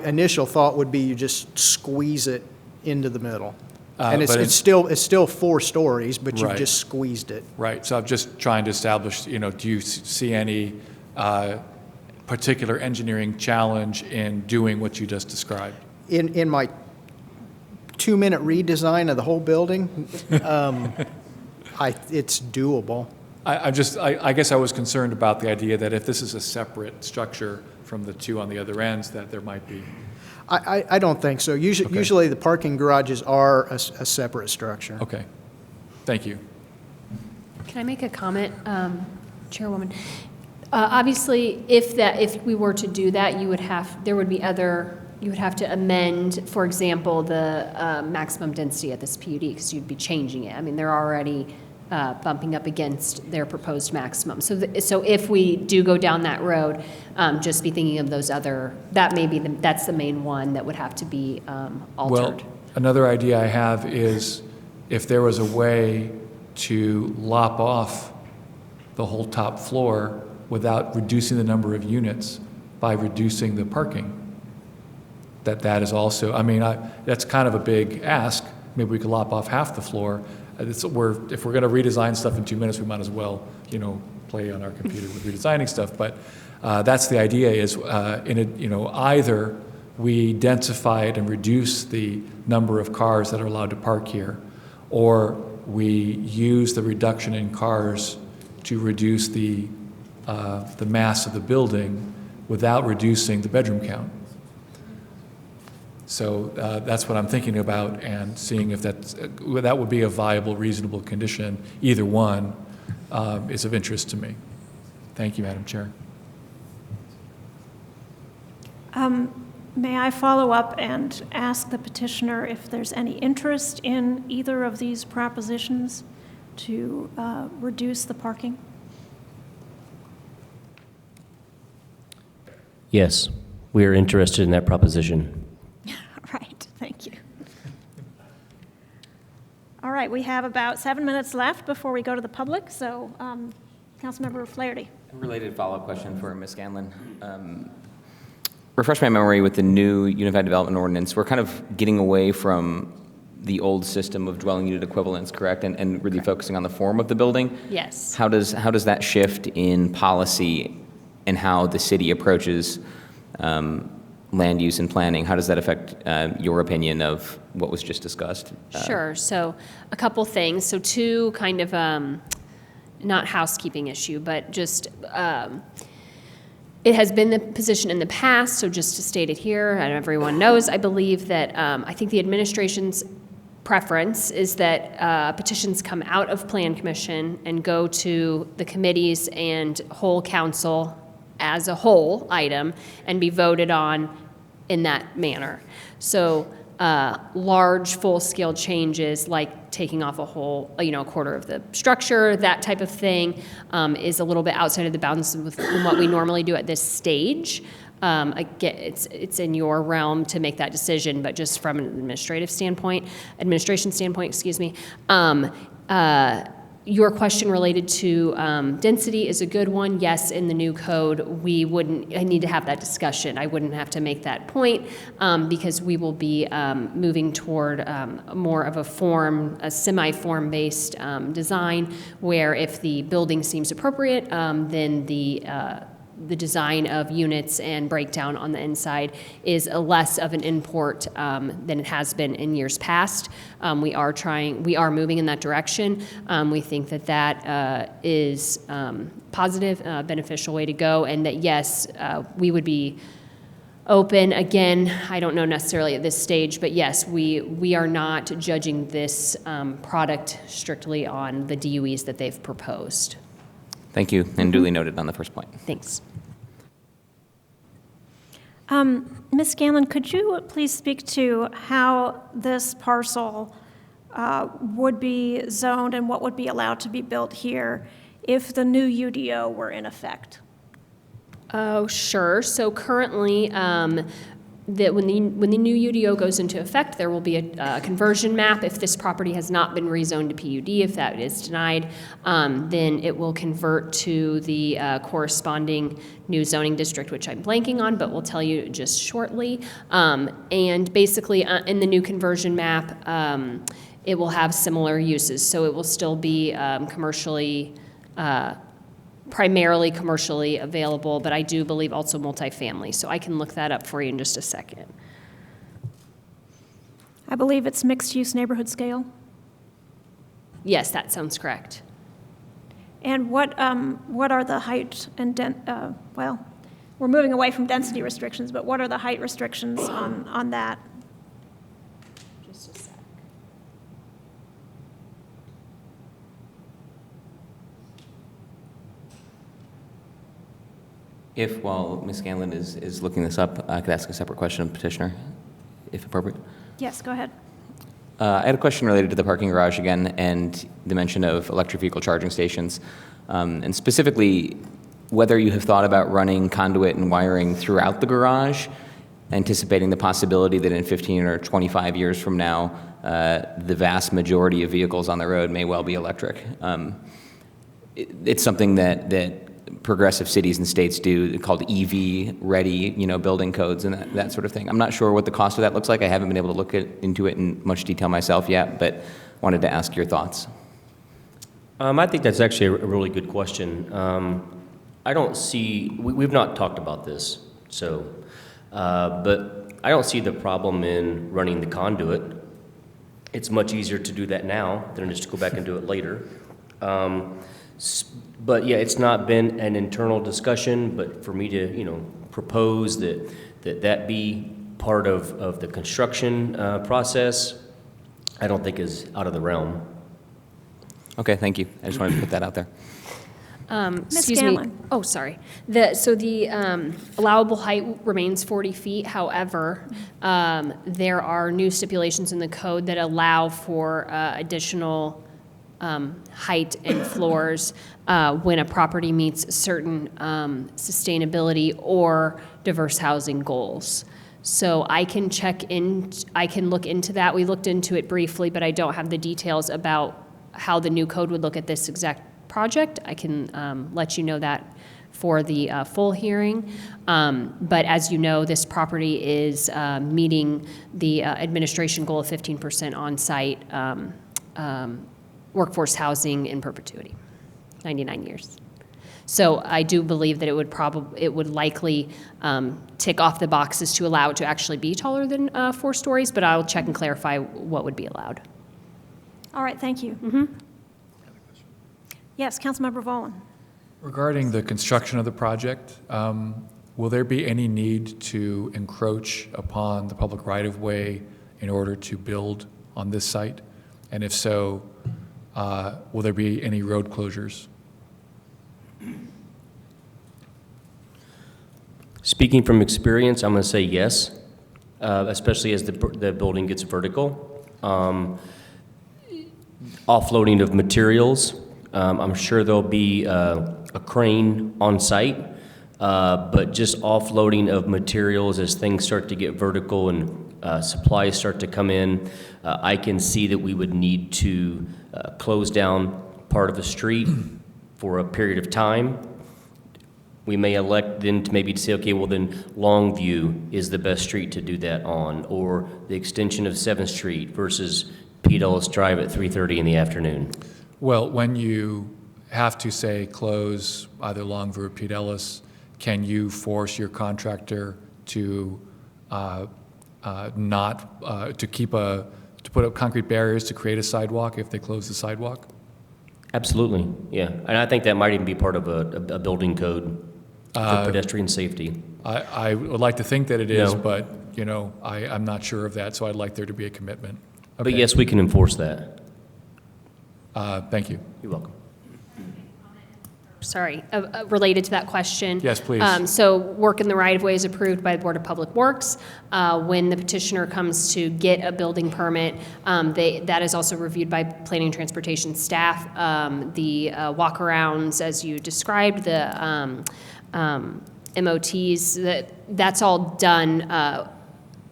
initial thought would be you just squeeze it into the middle. And but it's still 4 stories, but you've Right. just squeezed it. Right, so I'm just trying to establish, do you see any particular engineering challenge in doing what you just described? In my 2-minute redesign of the whole building, it's doable. I guess I was concerned about the idea that if this is a separate structure from the 2 on the other ends, that there might be. I don't think so. Usually the parking garages are a separate structure. Okay, thank you. Can I make a comment, Chairwoman? Obviously, if we were to do that, you would have to amend, for example, the maximum density at this PUD, because you'd be changing it. I mean, they're already bumping up against their proposed maximum. So if we do go down that road, just be thinking of those other, that's the main one that would have to be altered. Well, another idea I have is if there was a way to lop off the whole top floor without reducing the number of units by reducing the parking, that is also, I mean, that's kind of a big ask. Maybe we could lop off half the floor. If we're going to redesign stuff in 2 minutes, we might as well, play on our computer with redesigning stuff. But that's the idea is, either we densify it and reduce the number of cars that are allowed to park here, or we use the reduction in cars to reduce the mass of the building without reducing the bedroom count. So that's what I'm thinking about, and seeing if that would be a viable, reasonable condition. Either one is of interest to me. Thank you, Madam Chair. May I follow up and ask the petitioner if there's any interest in either of these propositions to reduce the parking? Yes, we are interested in that proposition. Right, thank you. All right, we have about 7 minutes left before we go to the public, so Councilmember Flaherty. A related follow-up question for Ms. Scanlon. Refresh my memory with the new Unified Development Ordinance. We're kind of getting away from the old system of dwelling unit equivalents, correct? And really focusing on the form of the building? Yes. How does that shift in policy and how the city approaches land use and planning? How does that affect your opinion of what was just discussed? Sure. So a couple things. So two kind of, not housekeeping issue, but just, it has been the position in the past, so just to state it here, and everyone knows, I believe that, I think the administration's preference is that petitions come out of Plan Commission and go to the committees and whole council as a whole item and be voted on in that manner. So large, full-scale changes like taking off a whole, a quarter of the structure, that type of thing, is a little bit outside of the bounds of what we normally do at this stage. Again, it's in your realm to make that decision, but just from an administration standpoint, excuse me. Your question related to density is a good one. Yes, in the new code, I need to have that discussion. I wouldn't have to make that point because we will be moving toward more of a semi-form-based design where if the building seems appropriate, then the design of units and breakdown on the inside is less of an import than it has been in years past. We are moving in that direction. We think that is positive, beneficial way to go, and that yes, we would be open. Again, I don't know necessarily at this stage, but yes, we are not judging this product strictly on the DUEs that they've proposed. Thank you, and duly noted on the first point. Thanks. Ms. Scanlon, could you please speak to how this parcel would be zoned and what would be allowed to be built here if the new UDO were in effect? Oh, sure. So currently, when the new UDO goes into effect, there will be a conversion map. If this property has not been rezoned to PUD, if that is denied, then it will convert to the corresponding new zoning district, which I'm blanking on, but we'll tell you just shortly. And basically, in the new conversion map, it will have similar uses. So it will still be primarily commercially available, but I do believe also multifamily. So I can look that up for you in just a second. I believe it's mixed-use neighborhood scale. Yes, that sounds correct. And what are the height and well, we're moving away from density restrictions, but what are the height restrictions on that? Just a sec. If, while Ms. Scanlon is looking this up, I could ask a separate question of petitioner, if appropriate. Yes, go ahead. I had a question related to the parking garage again and the mention of electric vehicle charging stations, and specifically whether you have thought about running conduit and wiring throughout the garage, anticipating the possibility that in 15 or 25 years from now, the vast majority of vehicles on the road may well be electric. It's something that progressive cities and states do, called EV-ready, building codes and that sort of thing. I'm not sure what the cost of that looks like. I haven't been able to look into it in much detail myself yet, but wanted to ask your thoughts. I think that's actually a really good question. I don't see, we've not talked about this, so, but I don't see the problem in running the conduit. It's much easier to do that now than just to go back and do it later. But yeah, it's not been an internal discussion, but for me to, propose that be part of the construction process, I don't think is out of the realm. Okay, thank you. I just wanted to put that out there. Excuse Scanlon. me. Oh, sorry. So the allowable height remains 40 feet. However, there are new stipulations in the code that allow for additional height and floors when a property meets certain sustainability or diverse housing goals. So I can look into that. We looked into it briefly, but I don't have the details about how the new code would look at this exact project. I can let you know that for the full hearing. But as you know, this property is meeting the administration goal of 15% on-site workforce housing in perpetuity, 99 years. So I do believe that it would likely tick off the boxes to allow it to actually be taller than 4 stories, but I'll check and clarify what would be allowed. All right, thank you. Yes, Councilmember Volin. Regarding the construction of the project, will there be any need to encroach upon the public right-of-way in order to build on this site? And if so, will there be any road closures? Speaking from experience, I'm going to say yes, especially as the building gets vertical. Offloading of materials, I'm sure there'll be a crane on site, but just offloading of materials as things start to get vertical and supplies start to come in, I can see that we would need to close down part of the street for a period of time. We may elect then to maybe say, okay, well then Longview is the best street to do that on, or the extension of 7th Street versus Pete Ellis Drive at 3:30 in the afternoon. Well, when you have to say close either Longview or Pete Ellis, can you force your contractor to to put up concrete barriers to create a sidewalk if they close the sidewalk? Absolutely, yeah. And I think that might even be part of a building code for pedestrian safety. I would like to think that it is, No. but, I'm not sure of that, so I'd like there to be a commitment. But Okay. yes, we can enforce that. Thank you. You're welcome. Sorry, related to that question. Yes, please. So work in the right-of-way is approved by the Board of Public Works. When the petitioner comes to get a building permit, that is also reviewed by Planning and Transportation staff. The walkarounds, as you described, the MOTs, that's all done,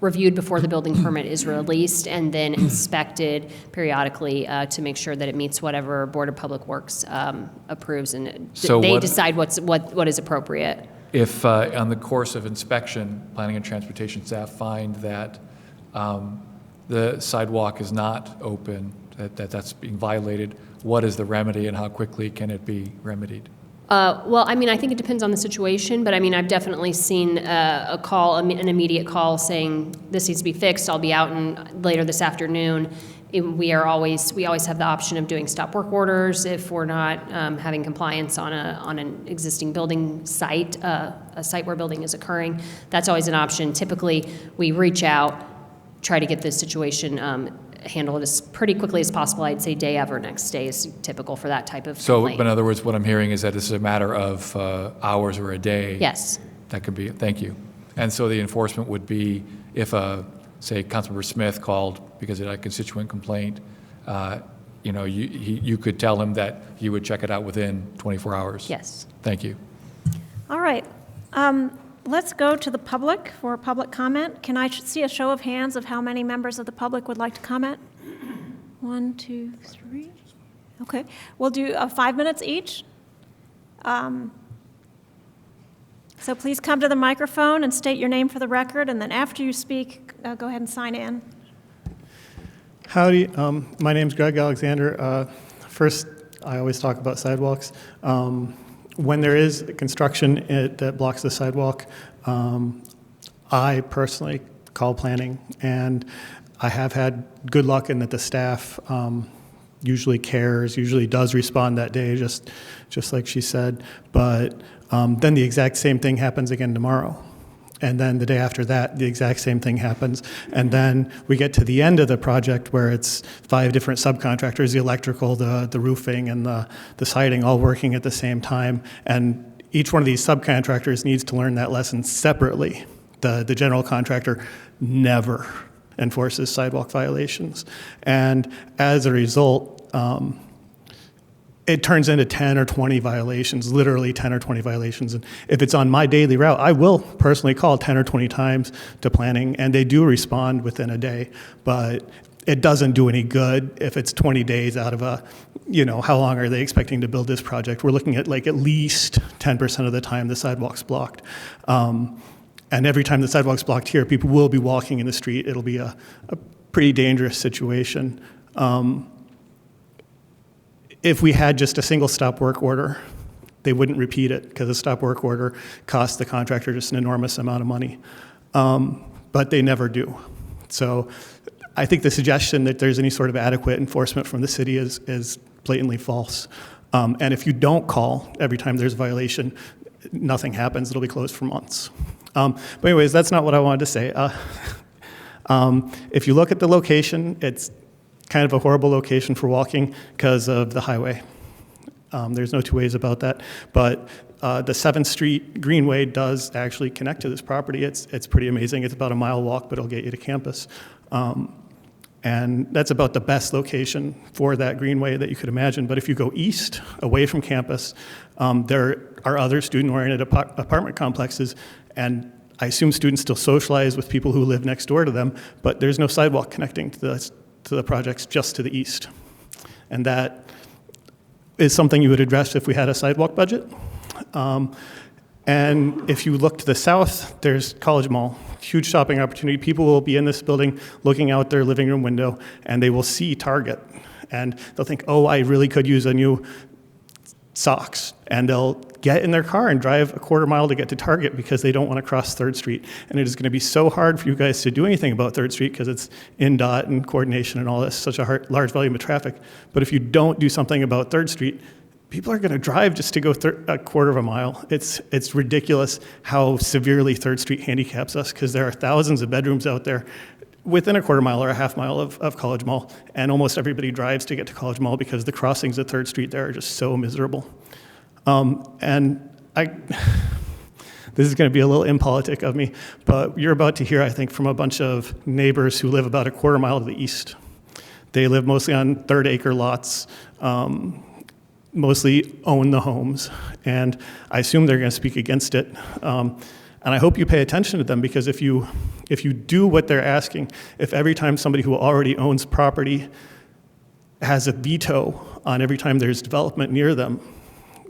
reviewed before the building permit is released, and then inspected periodically to make sure that it meets whatever Board of Public Works approves, and So they what- decide what is appropriate. If on the course of inspection, planning and transportation staff find that the sidewalk is not open, that's being violated, what is the remedy and how quickly can it be remedied? Well, I mean, I think it depends on the situation, but I mean, I've definitely seen a call, an immediate call saying this needs to be fixed. I'll be out later this afternoon. We always have the option of doing stop work orders if we're not having compliance on an existing building site, a site where building is occurring. That's always an option. Typically, we reach out, try to get this situation handled as pretty quickly as possible. I'd say day of or next day is typical for that type of So, complaint. in other words, what I'm hearing is that this is a matter of hours or a day. Yes. That could be, thank you. And so the enforcement would be if, say, Councilmember Smith called because he had a constituent complaint, you could tell him that you would check it out within 24 hours. Yes. Thank you. All right. Let's go to the public for public comment. Can I see a show of hands of how many members of the public would like to comment? 1, 2, 3. Okay. We'll do 5 minutes each. So please come to the microphone and state your name for the record, and then after you speak, go ahead and sign in. Howdy, my name's Greg Alexander. First, I always talk about sidewalks. When there is construction that blocks the sidewalk, I personally call planning, and I have had good luck in that the staff usually cares, usually does respond that day, just like she said. But then the exact same thing happens again tomorrow. And then the day after that, the exact same thing happens. And then we get to the end of the project where it's 5 different subcontractors, the electrical, the roofing, and the siding all working at the same time. And each one of these subcontractors needs to learn that lesson separately. The general contractor never enforces sidewalk violations. And as a result, it turns into 10 or 20 violations, literally 10 or 20 violations. And if it's on my daily route, I will personally call 10 or 20 times to planning, and they do respond within a day. But it doesn't do any good if it's 20 days out of a, how long are they expecting to build this project? We're looking at like at least 10% of the time the sidewalk's blocked. And every time the sidewalk's blocked here, people will be walking in the street. It'll be a pretty dangerous situation. If we had just a single stop work order, they wouldn't repeat it because a stop work order costs the contractor just an enormous amount of money. But they never do. So I think the suggestion that there's any sort of adequate enforcement from the city is blatantly false. And if you don't call every time there's a violation, nothing happens. It'll be closed for months. But anyways, that's not what I wanted to say. If you look at the location, it's kind of a horrible location for walking because of the highway. There's no two ways about that. But the 7th Street Greenway does actually connect to this property. It's pretty amazing. It's about a mile walk, but it'll get you to campus. And that's about the best location for that greenway that you could imagine. But if you go east, away from campus, there are other student-oriented apartment complexes, and I assume students still socialize with people who live next door to them, but there's no sidewalk connecting to the projects just to the east. And that is something you would address if we had a sidewalk budget. And if you look to the south, there's College Mall, huge shopping opportunity. People will be in this building looking out their living room window, and they will see Target. And they'll think, oh, I really could use a new socks. And they'll get in their car and drive a quarter mile to get to Target because they don't want to cross 3rd Street. And it is going to be so hard for you guys to do anything about 3rd Street because it's INDOT and coordination and all this, such a large volume of traffic. But if you don't do something about 3rd Street, people are going to drive just to go a quarter of a mile. It's ridiculous how severely 3rd Street handicaps us because there are thousands of bedrooms out there within a quarter mile or a half mile of College Mall, and almost everybody drives to get to College Mall because the crossings at 3rd Street there are just so miserable. This is going to be a little impolitic of me, but you're about to hear, I think, from a bunch of neighbors who live about a quarter mile to the east. They live mostly on 3rd acre lots, mostly own the homes, and I assume they're going to speak against it. And I hope you pay attention to them, because if you do what they're asking, if every time somebody who already owns property has a veto on every time there's development near them,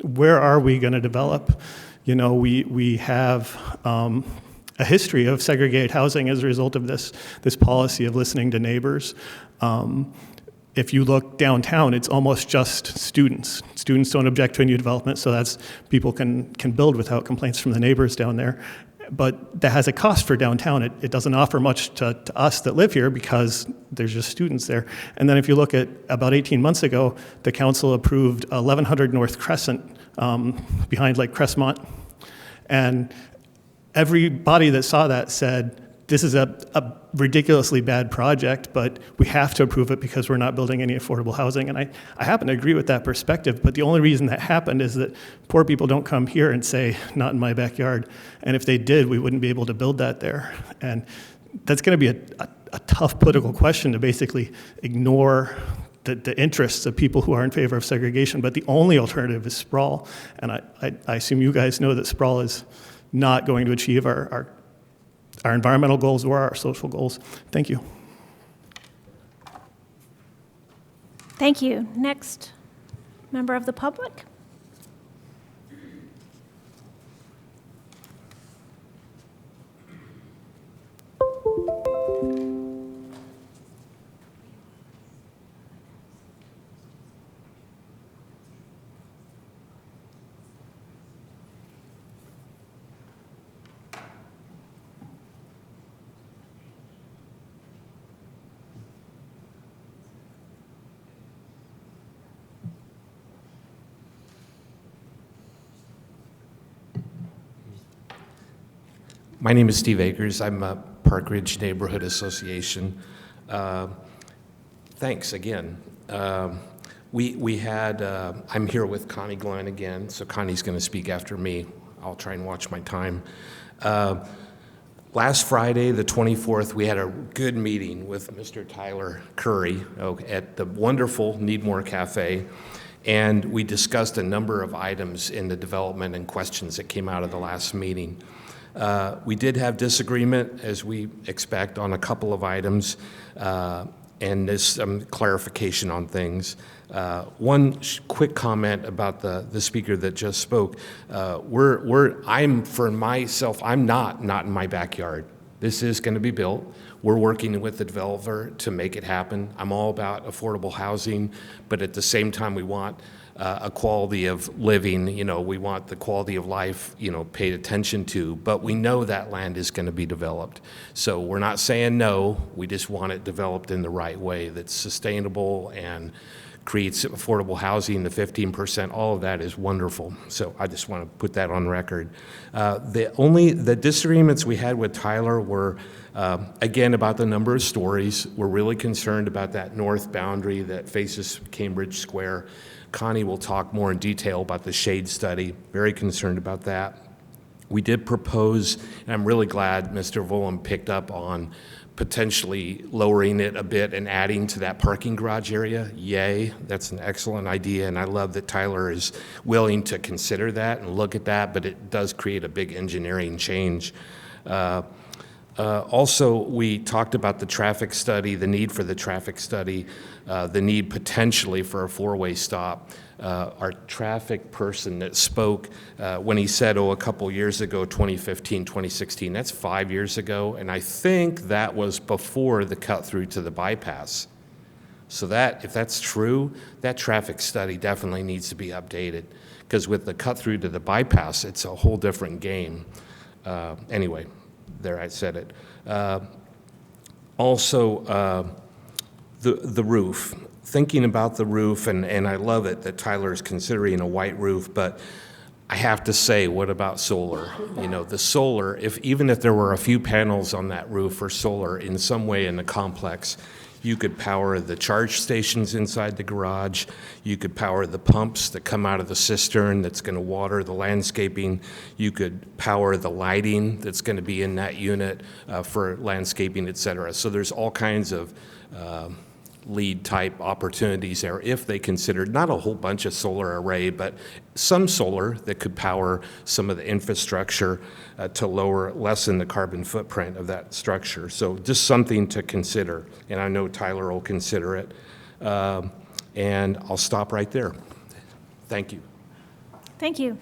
where are we going to develop? We have a history of segregated housing as a result of this policy of listening to neighbors. If you look downtown, it's almost just students. Students don't object to a new development, so that's people can build without complaints from the neighbors down there. But that has a cost for downtown. It doesn't offer much to us that live here because there's just students there. And then if you look at about 18 months ago, the council approved 1100 North Crescent behind Lake Crestmont. And everybody that saw that said, this is a ridiculously bad project, but we have to approve it because we're not building any affordable housing. And I happen to agree with that perspective, but the only reason that happened is that poor people don't come here and say, not in my backyard. And if they did, we wouldn't be able to build that there. And that's going to be a tough political question to basically ignore the interests of people who are in favor of segregation. But the only alternative is sprawl. And I assume you guys know that sprawl is not going to achieve our environmental goals or our social goals. Thank you. Thank you. Next, member of the public. My name is Steve Akers. I'm a Park Ridge Neighborhood Association. Thanks again. We had, I'm here with Connie Glenn again, so Connie's going to speak after me. I'll try and watch my time. Last Friday, the 24th, we had a good meeting with Mr. Tyler Curry at the wonderful Needmore Cafe. And we discussed a number of items in the development and questions that came out of the last meeting. We did have disagreement, as we expect, on a couple of items, and there's some clarification on things. One quick comment about the speaker that just spoke. I'm for myself, I'm not in my backyard. This is going to be built. We're working with the developer to make it happen. I'm all about affordable housing, but at the same time, we want a quality of living. You know, we want the quality of life, you know, paid attention to, but we know that land is going to be developed. So we're not saying no, we just want it developed in the right way that's sustainable and creates affordable housing. The 15%, all of that is wonderful. So I just want to put that on record. The disagreements we had with Tyler were, again, about the number of stories. We're really concerned about that north boundary that faces Cambridge Square. Connie will talk more in detail about the shade study. Very concerned about that. We did propose, and I'm really glad Mr. Vollum picked up on potentially lowering it a bit and adding to that parking garage area. Yay, that's an excellent idea, and I love that Tyler is willing to consider that and look at that, but it does create a big engineering change. Also, we talked about the traffic study, the need for the traffic study, the need potentially for a four-way stop. Our traffic person that spoke, when he said, a couple years ago, 2015, 2016, that's 5 years ago, and I think that was before the cut through to the bypass. So that, if that's true, that traffic study definitely needs to be updated, because with the cut through to the bypass, it's a whole different game. Anyway. There, I said it. Also, the roof. Thinking about the roof, and I love it that Tyler is considering a white roof, but I have to say, what about solar? You know, the solar, even if there were a few panels on that roof for solar in some way in the complex, you could power the charge stations inside the garage. You could power the pumps that come out of the cistern that's going to water the landscaping. You could power the lighting that's going to be in that unit for landscaping, et cetera. So there's all kinds of lead type opportunities there if they considered not a whole bunch of solar array, but some solar that could power some of the infrastructure to lessen the carbon footprint of that structure. So just something to consider, and I know Tyler will consider it. And I'll stop right there. Thank you. Thank you.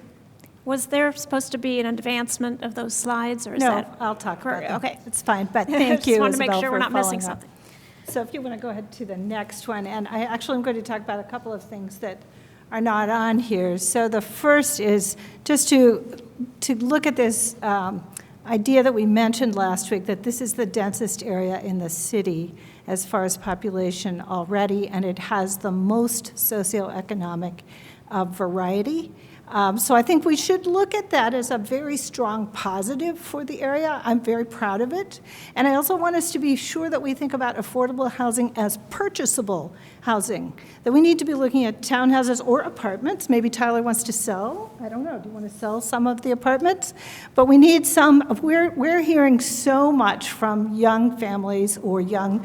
Was there supposed to be an advancement of those slides, or is No, that? I'll talk about them. Okay. It's fine, but thank you, Just wanted to make Isabel, sure we're for not missing following up. something. So if you want to go ahead to the next one, and I actually am going to talk about a couple of things that are not on here. So the first is just to look at this idea that we mentioned last week, that this is the densest area in the city as far as population already, and it has the most socioeconomic variety. So I think we should look at that as a very strong positive for the area. I'm very proud of it. And I also want us to be sure that we think about affordable housing as purchasable housing, that we need to be looking at townhouses or apartments. Maybe Tyler wants to sell. I don't know. Do you want to sell some of the apartments? But we need some. We're hearing so much from young families or young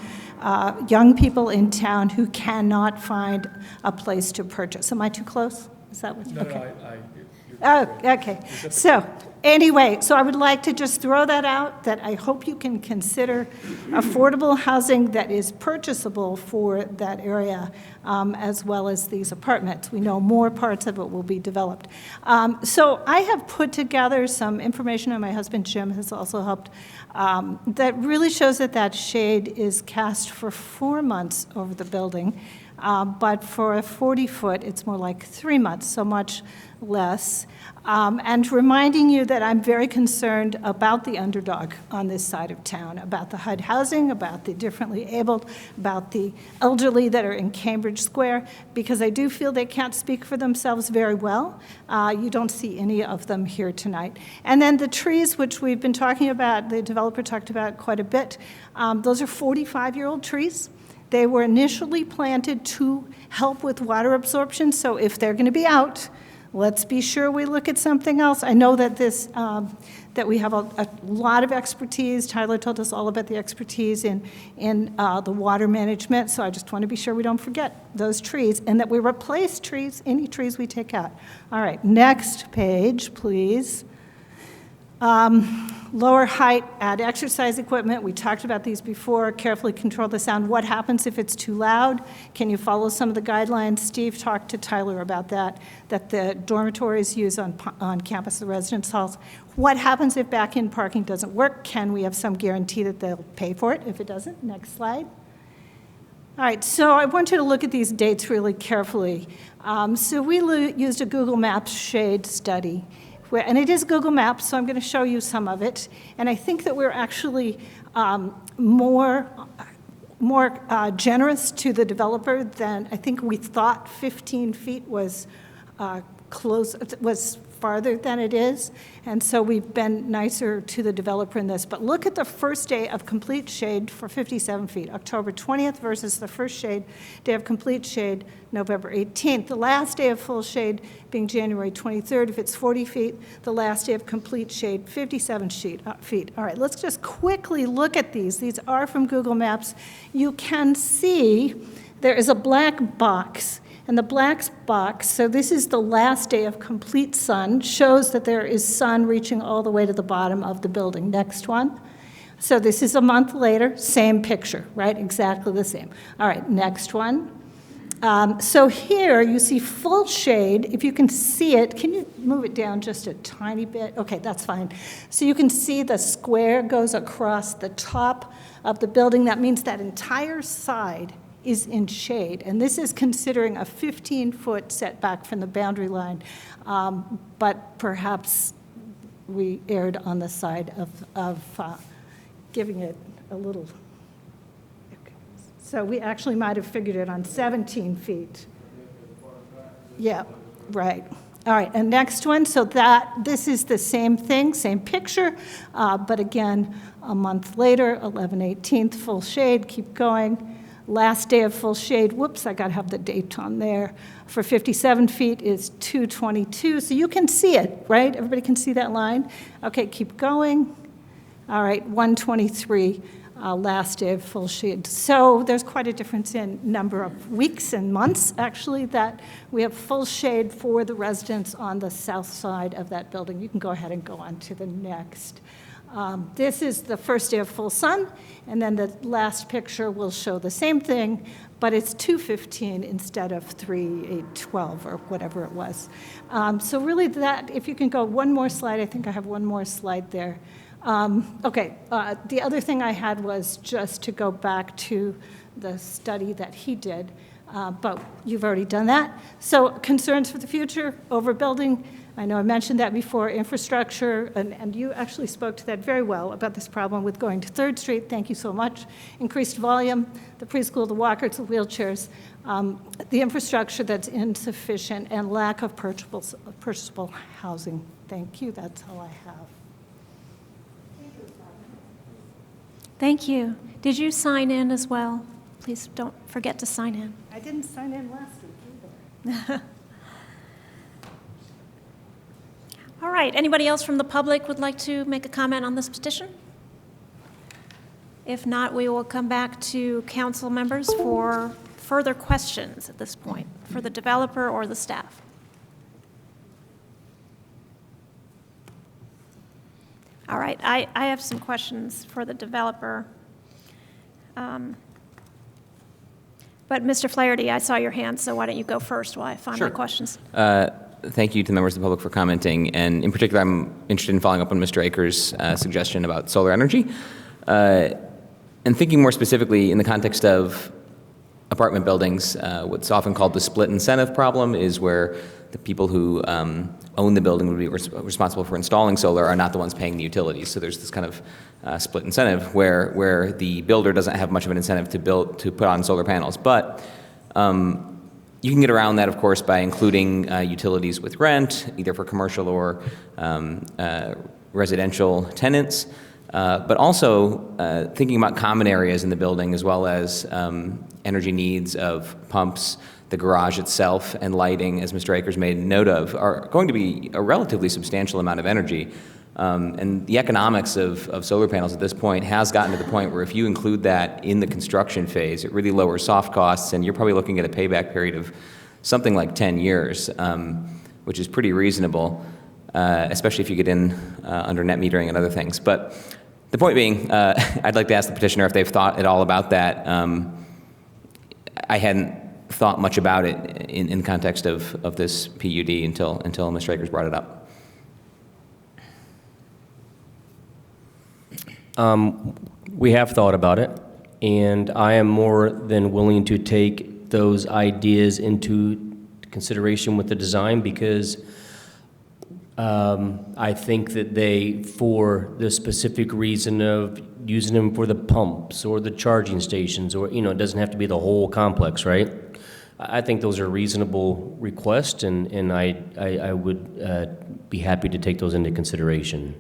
people in town who cannot find a place to purchase. Am I too close? Is that what? No, okay. no, Okay. So anyway, so I would like to just throw that out, that I hope you can consider affordable housing that is purchasable for that area, as well as these apartments. We know more parts of it will be developed. So I have put together some information, and my husband Jim has also helped, that really shows that shade is cast for 4 months over the building. But for a 40-foot, it's more like 3 months, so much less. And reminding you that I'm very concerned about the underdog on this side of town, about the HUD housing, about the differently abled, about the elderly that are in Cambridge Square, because I do feel they can't speak for themselves very well. You don't see any of them here tonight. And then the trees, which we've been talking about, the developer talked about quite a bit, those are 45-year-old trees. They were initially planted to help with water absorption, so if they're going to be out, let's be sure we look at something else. I know that that we have a lot of expertise. Tyler told us all about the expertise in the water management, so I just want to be sure we don't forget those trees, and that we replace trees, any trees we take out. All right, next page, please. Lower height, add exercise equipment. We talked about these before. Carefully control the sound. What happens if it's too loud? Can you follow some of the guidelines? Steve talked to Tyler about that the dormitories use on campus, the residence halls. What happens if back-in parking doesn't work? Can we have some guarantee that they'll pay for it if it doesn't? Next slide. All right, so I want you to look at these dates really carefully. So we used a Google Maps shade study. And it is Google Maps, so I'm going to show you some of it. And I think that we're actually more generous to the developer than I think we thought 15 feet was was farther than it is. And so we've been nicer to the developer in this. But look at the first day of complete shade for 57 feet, October 20th versus the first day of complete shade, November 18th. The last day of full shade being January 23rd. If it's 40 feet, the last day of complete shade, 57 feet. All right, let's just quickly look at these. These are from Google Maps. You can see there is a black box. And the black box, so this is the last day of complete sun, shows that there is sun reaching all the way to the bottom of the building. Next one. So this is a month later, same picture, right? Exactly the same. All right, next one. So here you see full shade. If you can see it, can you move it down just a tiny bit? Okay, that's fine. So you can see the square goes across the top of the building. That means that entire side is in shade, and this is considering a 15-foot setback from the boundary line, but perhaps we erred on the side of giving it a little. Okay. So we actually might have figured it on 17 feet. Yeah, right. All right, and next one, so this is the same thing, same picture, but again, a month later, 11/18th, full shade, keep going. Last day of full shade, whoops, I got to have the date on there, for 57 feet is 2/22. So you can see it, right? Everybody can see that line? Okay, keep going. All right, 1/23, last day of full shade. So there's quite a difference in number of weeks and months, actually, that we have full shade for the residents on the south side of that building. You can go ahead and go on to the next. This is the first day of full sun, and then the last picture will show the same thing, but it's 2:15 instead of 3:12 or whatever it was. So really that, if you can go one more slide, I think I have one more slide there. Okay, the other thing I had was just to go back to the study that he did, but you've already done that. So concerns for the future, overbuilding. I know I mentioned that before, infrastructure, and you actually spoke to that very well about this problem with going to 3rd Street. Thank you so much. Increased volume, the preschool, the walkers, the wheelchairs, the infrastructure that's insufficient, and lack of purchasable housing. Thank you. That's all I have. Thank you. Did you sign in as well? Please don't forget to sign in. I didn't sign in last week either. All right, anybody else from the public would like to make a comment on this petition? If not, we will come back to council members for further questions at this point for the developer or the staff. All right, I have some questions for the developer. But Mr. Flaherty, I saw your hand, so why don't you go first while I find my questions? Thank you to the members of the public for commenting, and in particular, I'm interested in following up on Mr. Akers' suggestion about solar energy, and thinking more specifically in the context of apartment buildings. What's often called the split incentive problem is where the people who own the building would be responsible for installing solar are not the ones paying the utilities. So there's this kind of split incentive where the builder doesn't have much of an incentive to put on solar panels, but you can get around that, of course, by including utilities with rent, either for commercial or residential tenants, but also thinking about common areas in the building as well as energy needs of pumps the garage itself and lighting, as Mr. Akers made note of, are going to be a relatively substantial amount of energy. And the economics of solar panels at this point has gotten to the point where if you include that in the construction phase, it really lowers soft costs, and you're probably looking at a payback period of something like 10 years, which is pretty reasonable, especially if you get in under net metering and other things. But the point being, I'd like to ask the petitioner if they've thought at all about that. I hadn't thought much about it in context of this PUD until Mr. Akers brought it up. We have thought about it, and I am more than willing to take those ideas into consideration with the design, because I think that they, for the specific reason of using them for the pumps or the charging stations, or, it doesn't have to be the whole complex, right? I think those are reasonable requests, and I would be happy to take those into consideration.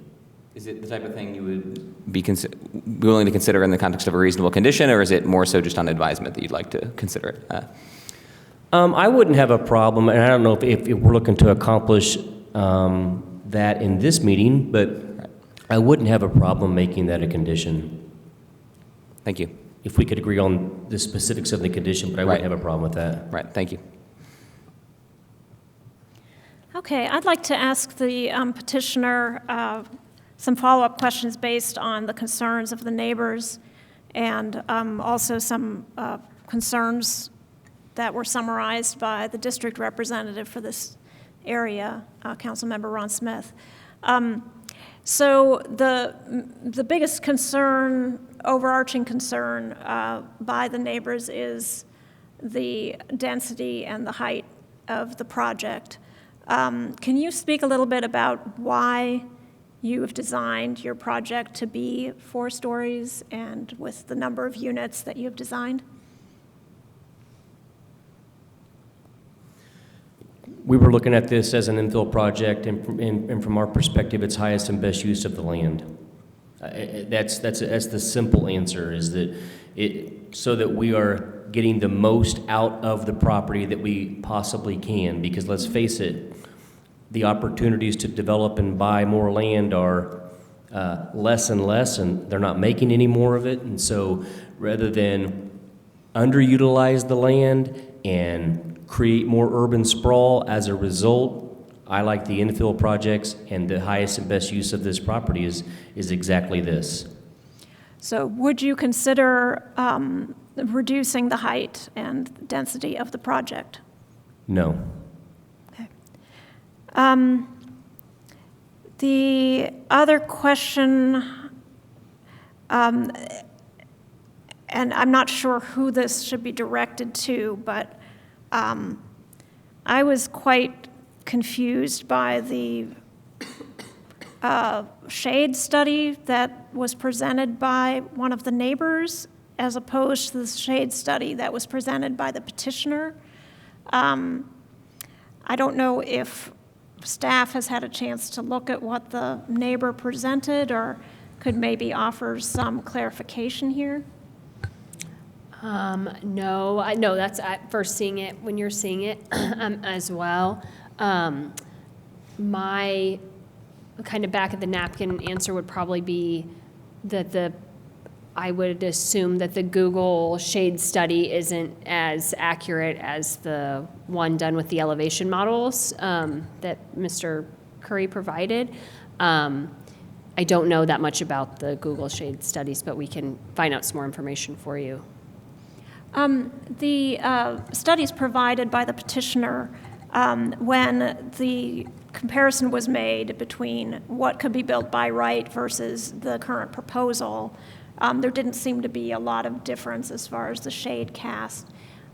Is it the type of thing you would be willing to consider in the context of a reasonable condition, or is it more so just on advisement that you'd like to consider it? I wouldn't have a problem, and I don't know if we're looking to accomplish that in this meeting, but I wouldn't have a problem making that a condition. Thank you. If we could agree on the specifics of the condition, but I wouldn't have a problem with that. Right, thank you. Okay, I'd like to ask the petitioner some follow-up questions based on the concerns of the neighbors, and also some concerns that were summarized by the district representative for this area, Councilmember Ron Smith. So the biggest concern, overarching concern by the neighbors is the density and the height of the project. Can you speak a little bit about why you have designed your project to be 4 stories and with the number of units that you have designed? We were looking at this as an infill project, and from our perspective, it's highest and best use of the land. That's the simple answer, is that so that we are getting the most out of the property that we possibly can, because let's face it, the opportunities to develop and buy more land are less and less, and they're not making any more of it. And so rather than underutilize the land and create more urban sprawl as a result, I like the infill projects, and the highest and best use of this property is exactly this. So would you consider reducing the height and density of the project? No. Okay. The other question, and I'm not sure who this should be directed to, but I was quite confused by the shade study that was presented by one of the neighbors as opposed to the shade study that was presented by the petitioner. I don't know if staff has had a chance to look at what the neighbor presented, or could maybe offer some clarification here. No, that's first seeing it when you're seeing it as well. My kind of back of the napkin answer would probably be that I would assume that the Google shade study isn't as accurate as the one done with the elevation models that Mr. Curry provided. I don't know that much about the Google shade studies, but we can find out some more information for you. The studies provided by the petitioner, when the comparison was made between what could be built by right versus the current proposal, there didn't seem to be a lot of difference as far as the shade cast.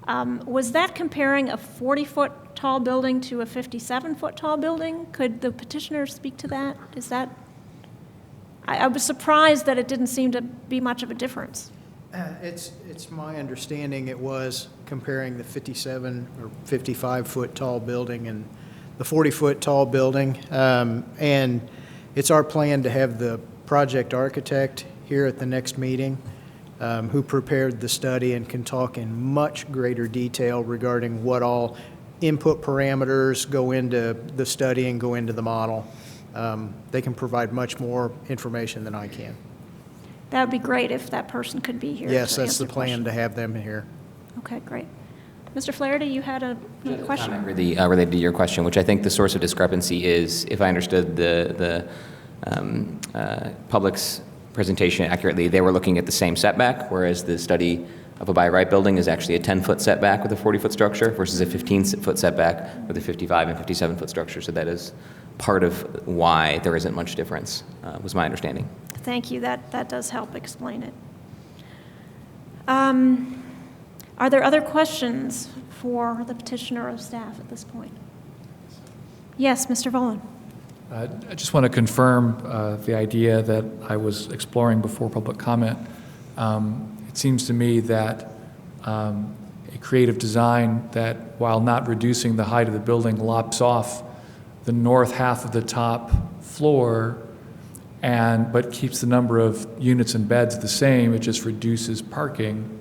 Was that comparing a 40-foot tall building to a 57-foot tall building? Could the petitioner speak to that? Is that? I was surprised that it didn't seem to be much of a difference. It's my understanding it was comparing the 57 or 55-foot tall building and the 40-foot tall building. And it's our plan to have the project architect here at the next meeting who prepared the study and can talk in much greater detail regarding what all input parameters go into the study and go into the model. They can provide much more information than I can. That would be great if that person could be here. Yes, to that's the answer plan, questions. to have them here. Okay, great. Mr. Flaherty, you had another question? Comment really, related to your question, which I think the source of discrepancy is, if I understood the public's presentation accurately, they were looking at the same setback, whereas the study of a by right building is actually a 10-foot setback with a 40-foot structure versus a 15-foot setback with a 55 and 57-foot structure. So that is part of why there isn't much difference, was my understanding. Thank you. That does help explain it. Are there other questions for the petitioner or staff at this point? Yes, Mr. Volin. I just want to confirm the idea that I was exploring before public comment. It seems to me that a creative design that, while not reducing the height of the building, lops off the north half of the top floor but keeps the number of units and beds the same, it just reduces parking.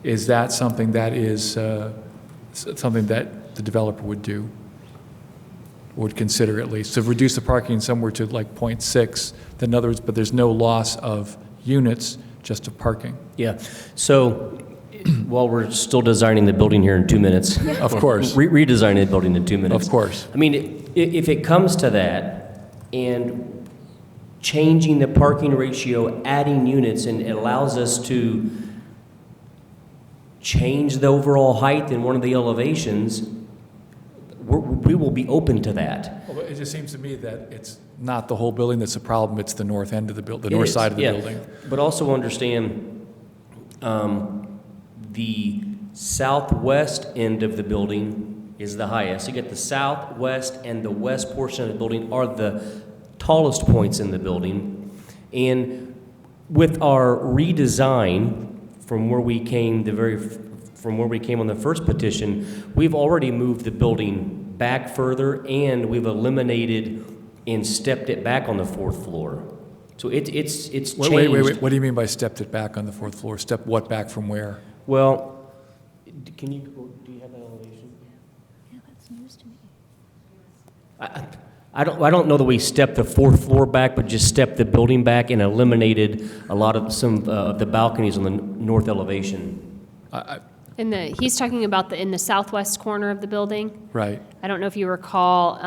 Is that something that is something that the developer would do? Would consider at least. So reduce the parking somewhere to like 0.6, in other words, but there's no loss of units, just of parking. Yeah. So while we're still designing the building here in 2 minutes. Of course. Redesigning the building in 2 minutes. Of course. I mean, if it comes to that and changing the parking ratio, adding units, and it allows us to change the overall height in one of the elevations, we will be open to that. Well, it just seems to me that it's not the whole building that's the problem, it's the north end of the building, the It north is, side of the yeah. building. But also understand the southwest end of the building is the highest. You get the southwest and the west portion of the building are the tallest points in the building. And with our redesign from where we came on the first petition, we've already moved the building back further, and we've eliminated and stepped it back on the 4th floor. So it's changed. Wait. What do you mean by stepped it back on the 4th floor? Step what back from where? Well, do you have that elevation? Yeah, that's news to me. I don't know that we stepped the 4th floor back, but just stepped the building back and eliminated a lot of some of the balconies on the north elevation. He's talking about in the southwest corner of the building. Right. I don't know if you recall,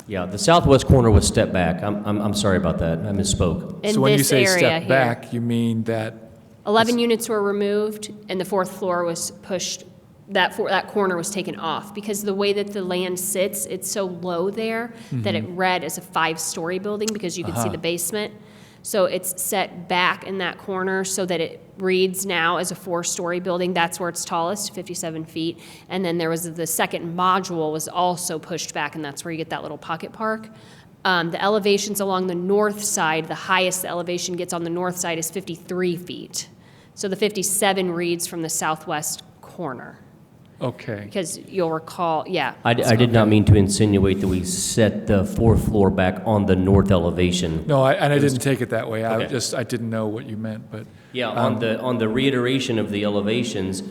Yeah, the southwest corner was stepped back. I'm sorry about that. I misspoke. in So when you this say area step here. back, you mean that 11 units were removed, and the 4th floor was pushed, that corner was taken off, because the way that the land sits, it's so low there that it read as a 5-story building, because you can see the basement. So it's set back in that corner so that it reads now as a 4-story building. That's where it's tallest, 57 feet. And then there was the second module was also pushed back, and that's where you get that little pocket park. The elevations along the north side, the highest the elevation gets on the north side is 53 feet. So the 57 reads from the southwest corner. okay. Because you'll recall, yeah. I did not mean to insinuate that we set the 4th floor back on the north elevation. No, I didn't take it that way. Okay. I didn't know what you meant, but Yeah, on the reiteration of the elevations,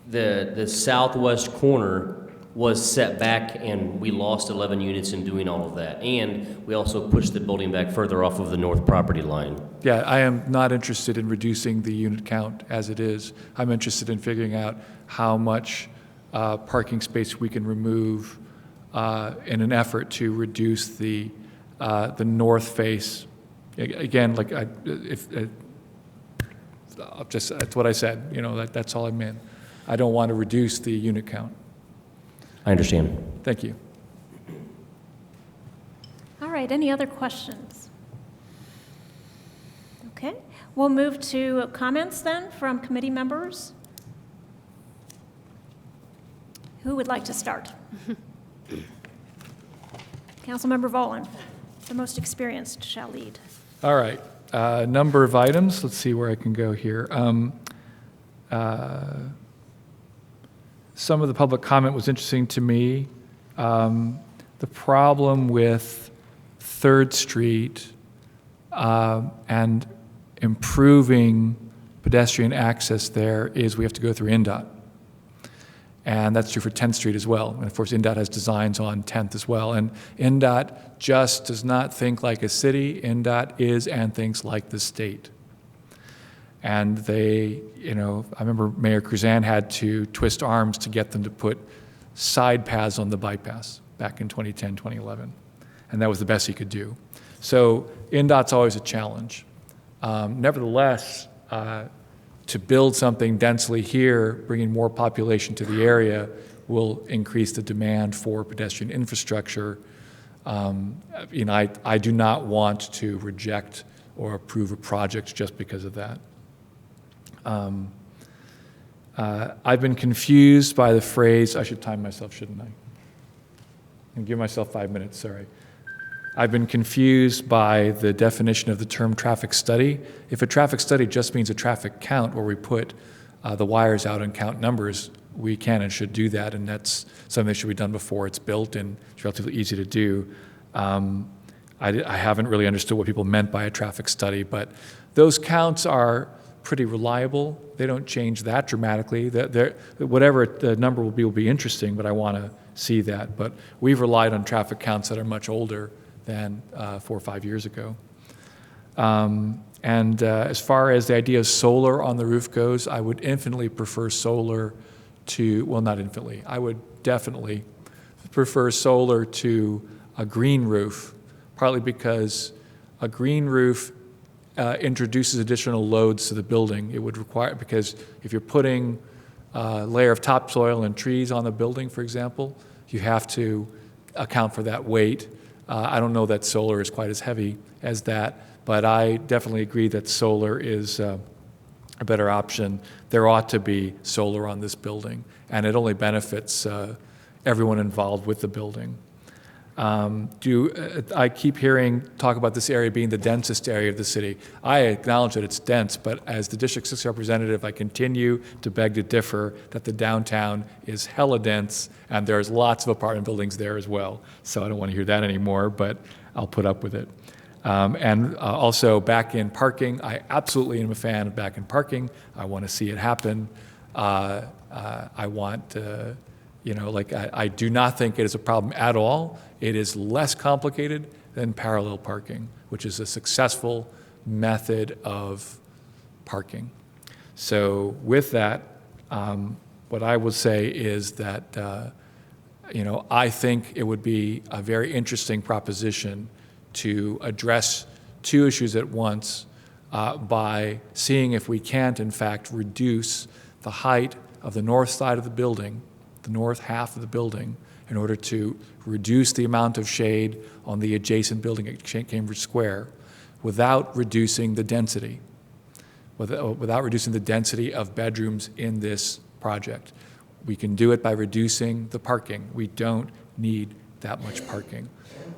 the southwest corner was set back, and we lost 11 units in doing all of that. And we also pushed the building back further off of the north property line. yeah, I am not interested in reducing the unit count as it is. I'm interested in figuring out how much parking space we can remove in an effort to reduce the north face. Again, like that's what I said. You know, that's all I meant. I don't want to reduce the unit count. I understand. Thank you. All right, any other questions? Okay, we'll move to comments then from committee members. Who would like to start? Councilmember Volin, the most experienced, shall lead. All right. Number of items. Let's see where I can go here. Some of the public comment was interesting to me. The problem with 3rd Street and improving pedestrian access there is we have to go through INDOT. And that's true for 10th Street as well. And of course, INDOT has designs on 10th as well. And INDOT just does not think like a city. INDOT is and thinks like the state. And they, I remember Mayor Cruzan had to twist arms to get them to put side paths on the bypass back in 2010, 2011. And that was the best he could do. So INDOT's always a challenge. Nevertheless, to build something densely here, bringing more population to the area, will increase the demand for pedestrian infrastructure. I do not want to reject or approve a project just because of that. I've been confused by the phrase, I should time myself, shouldn't I? And give myself 5 minutes, sorry. I've been confused by the definition of the term traffic study. If a traffic study just means a traffic count where we put the wires out and count numbers, we can and should do that, and that's something that should be done before it's built, and it's relatively easy to do. I haven't really understood what people meant by a traffic study, but those counts are pretty reliable. They don't change that dramatically. Whatever the number will be interesting, but I want to see that. But we've relied on traffic counts that are much older than 4 or 5 years ago. As far as the idea of solar on the roof goes, I would infinitely prefer solar to, well, not infinitely, I would definitely prefer solar to a green roof, partly because a green roof introduces additional loads to the building. It would require, because if you're putting a layer of topsoil and trees on the building, for example, you have to account for that weight. I don't know that solar is quite as heavy as that, but I definitely agree that solar is a better option. There ought to be solar on this building, and it only benefits everyone involved with the building. I keep hearing talk about this area being the densest area of the city. I acknowledge that it's dense, but as the District 6 representative, I continue to beg to differ that the downtown is hella dense, and there's lots of apartment buildings there as well. So I don't want to hear that anymore, but I'll put up with it. Also, back-in parking, I absolutely am a fan of back-in parking. I want to see it happen. I want, I do not think it is a problem at all. It is less complicated than parallel parking, which is a successful method of parking. So with that, what I will say is that, I think it would be a very interesting proposition to address two issues at once by seeing if we can't, in fact, reduce the height of the north side of the building, the north half of the building, in order to reduce the amount of shade on the adjacent building at Cambridge Square without reducing the density, without reducing the density of bedrooms in this project. We can do it by reducing the parking. We don't need that much parking.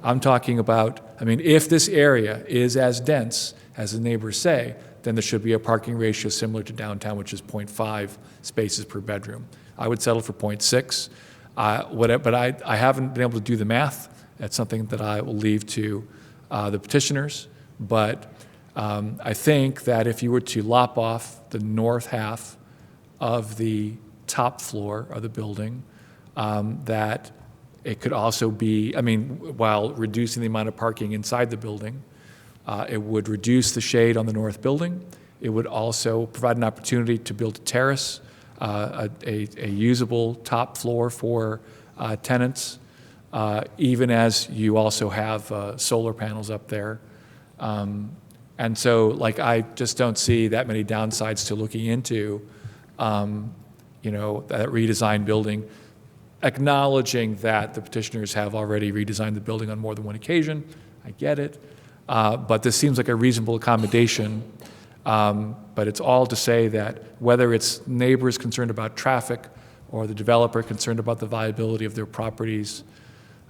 I'm talking about, if this area is as dense as the neighbors say, then there should be a parking ratio similar to downtown, which is 0.5 spaces per bedroom. I would settle for 0.6. But I haven't been able to do the math. That's something that I will leave to the petitioners. But I think that if you were to lop off the north half of the top floor of the building, that it could also be, while reducing the amount of parking inside the building, it would reduce the shade on the north building. It would also provide an opportunity to build a terrace, a usable top floor for tenants, even as you also have solar panels up there. And so, I just don't see that many downsides to looking into, that redesigned building, acknowledging that the petitioners have already redesigned the building on more than one occasion. I get it. But this seems like a reasonable accommodation. But it's all to say that whether it's neighbors concerned about traffic or the developer concerned about the viability of their properties,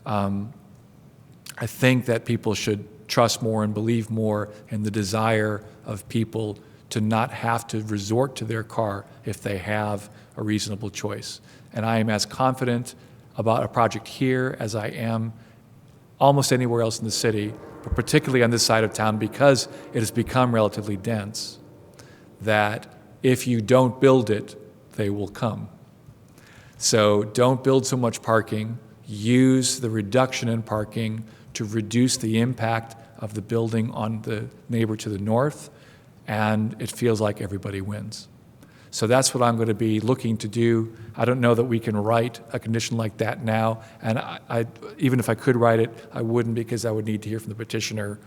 I think that people should trust more and believe more in the desire of people to not have to resort to their car if they have a reasonable choice. And I am as confident about a project here as I am almost anywhere else in the city, but particularly on this side of town because it has become relatively dense, that if you don't build it, they will come. So don't build so much parking. Use the reduction in parking to reduce the impact of the building on the neighbor to the north, and it feels like everybody wins. So that's what I'm going to be looking to do. I don't know that we can write a condition like that now, and I even if I could write it, I wouldn't, because I would need to hear from the petitioner,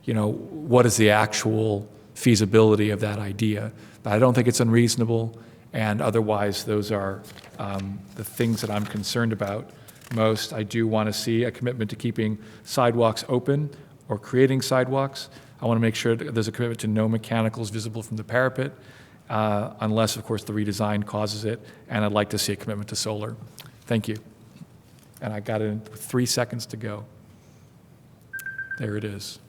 what is the actual feasibility of that idea. But I don't think it's unreasonable, and otherwise those are the things that I'm concerned about most. I do want to see a commitment to keeping sidewalks open or creating sidewalks. I want to make sure that there's a commitment to no mechanicals visible from the parapet, unless, of course, the redesign causes it, and I'd like to see a commitment to solar. Thank you. And I got it in 3 seconds to go. There it is.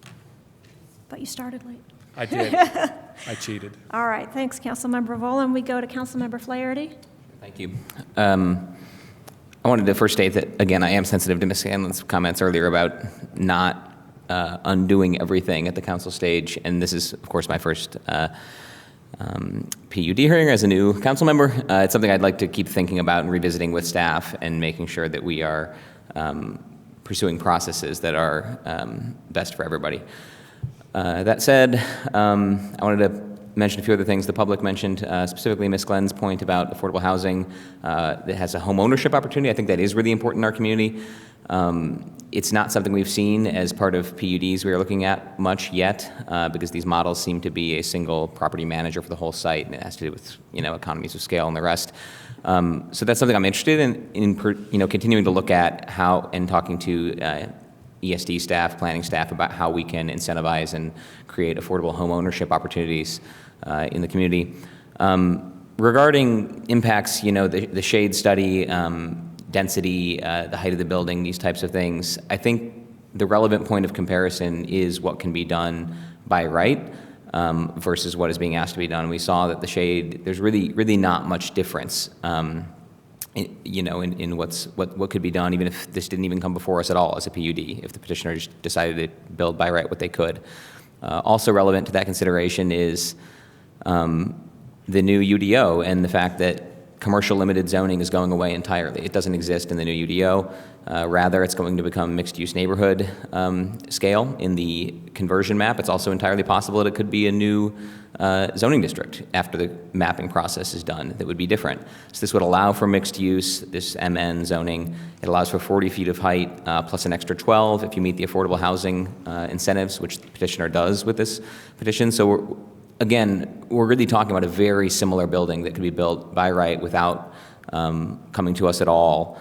But you started late. I did. I cheated. All right, thanks, Councilmember Volin. We go to Councilmember Flaherty. Thank you. I wanted to first state that, again, I am sensitive to Ms. Scanlon's comments earlier about not undoing everything at the council stage, and this is, of course, my first PUD hearing as a new council member. It's something I'd like to keep thinking about and revisiting with staff and making sure that we are pursuing processes that are best for everybody. That said, I wanted to mention a few other things the public mentioned, specifically Ms. Glenn's point about affordable housing that has a home ownership opportunity. I think that is really important in our community. It's not something we've seen as part of PUDs we are looking at much yet, because these models seem to be a single property manager for the whole site, and it has to do with economies of scale and the rest. So that's something I'm interested in continuing to look at how, and talking to ESD staff, planning staff, about how we can incentivize and create affordable home ownership opportunities in the community. Regarding impacts, the shade study, density, the height of the building, these types of things, I think the relevant point of comparison is what can be done by right versus what is being asked to be done. We saw that the shade, there's really not much difference in what could be done, even if this didn't even come before us at all as a PUD, if the petitioner just decided to build by right what they could. Also relevant to that consideration is the new UDO and the fact that commercial limited zoning is going away entirely. It doesn't exist in the new UDO. Rather, it's going to become mixed-use neighborhood scale in the conversion map. It's also entirely possible that it could be a new zoning district after the mapping process is done that would be different. So this would allow for mixed use, this MN zoning. It allows for 40 feet of height plus an extra 12 if you meet the affordable housing incentives, which the petitioner does with this petition. So we're really talking about a very similar building that could be built by right without coming to us at all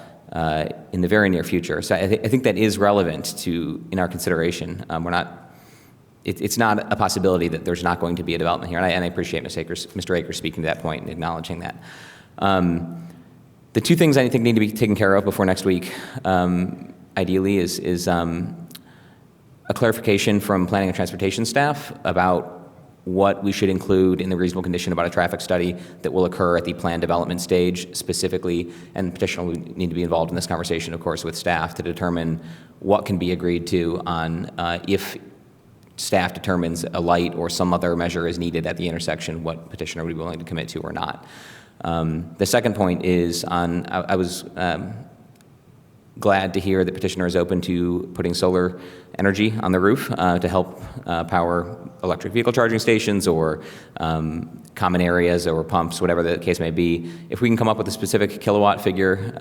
in the very near future. So I think that is relevant in our consideration. It's not a possibility that there's not going to be a development here, and I appreciate Mr. Akers speaking to that point and acknowledging that. The two things I think need to be taken care of before next week, ideally, is a clarification from planning and transportation staff about what we should include in the reasonable condition about a traffic study that will occur at the planned development stage specifically, and the petitioner will need to be involved in this conversation, of course, with staff to determine what can be agreed to on if staff determines a light or some other measure is needed at the intersection, what petitioner would be willing to commit to or not. The second point is I was glad to hear the petitioner is open to putting solar energy on the roof to help power electric vehicle charging stations or common areas or pumps, whatever the case may be. If we can come up with a specific kilowatt figure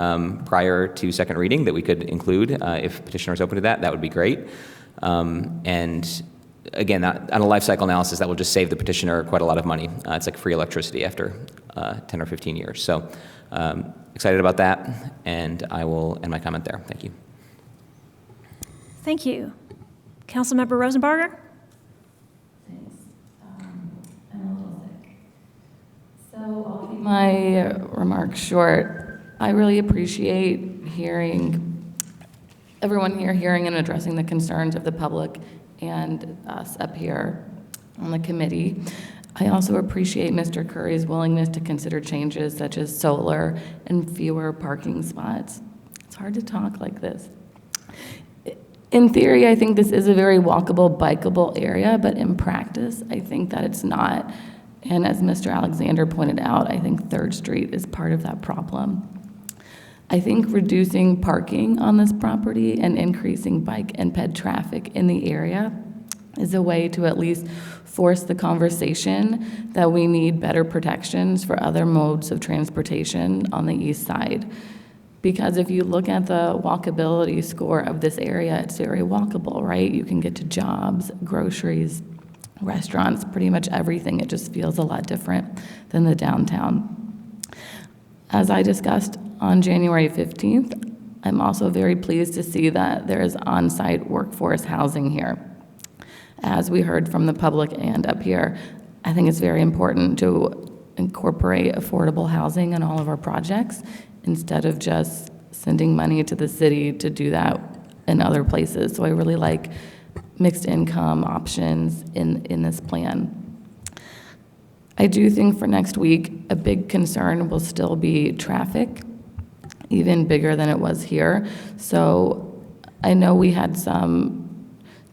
prior to second reading that we could include, if petitioner is open to that, that would be great. And again, on a life cycle analysis, that will just save the petitioner quite a lot of money. It's like free electricity after 10 or 15 years. So excited about that, and I will end my comment there. Thank you. Thank you. Councilmember Rosenbarger? Thanks. I'm a little sick. So I'll keep my remarks short. I really appreciate everyone here hearing and addressing the concerns of the public and us up here on the committee. I also appreciate Mr. Curry's willingness to consider changes such as solar and fewer parking spots. It's hard to talk like this. In theory, I think this is a very walkable, bikeable area, but in practice, I think that it's not And as Mr. Alexander pointed out, I think 3rd Street is part of that problem. I think reducing parking on this property and increasing bike and ped traffic in the area is a way to at least force the conversation that we need better protections for other modes of transportation on the east side. Because if you look at the walkability score of this area, it's very walkable, right? You can get to jobs, groceries, restaurants, pretty much everything. It just feels a lot different than the downtown. As I discussed on January 15th, I'm also very pleased to see that there is on-site workforce housing here. As we heard from the public and up here, I think it's very important to incorporate affordable housing in all of our projects instead of just sending money to the city to do that in other places. So I really like mixed income options in this plan. I do think for next week, a big concern will still be traffic, even bigger than it was here. So I know we had some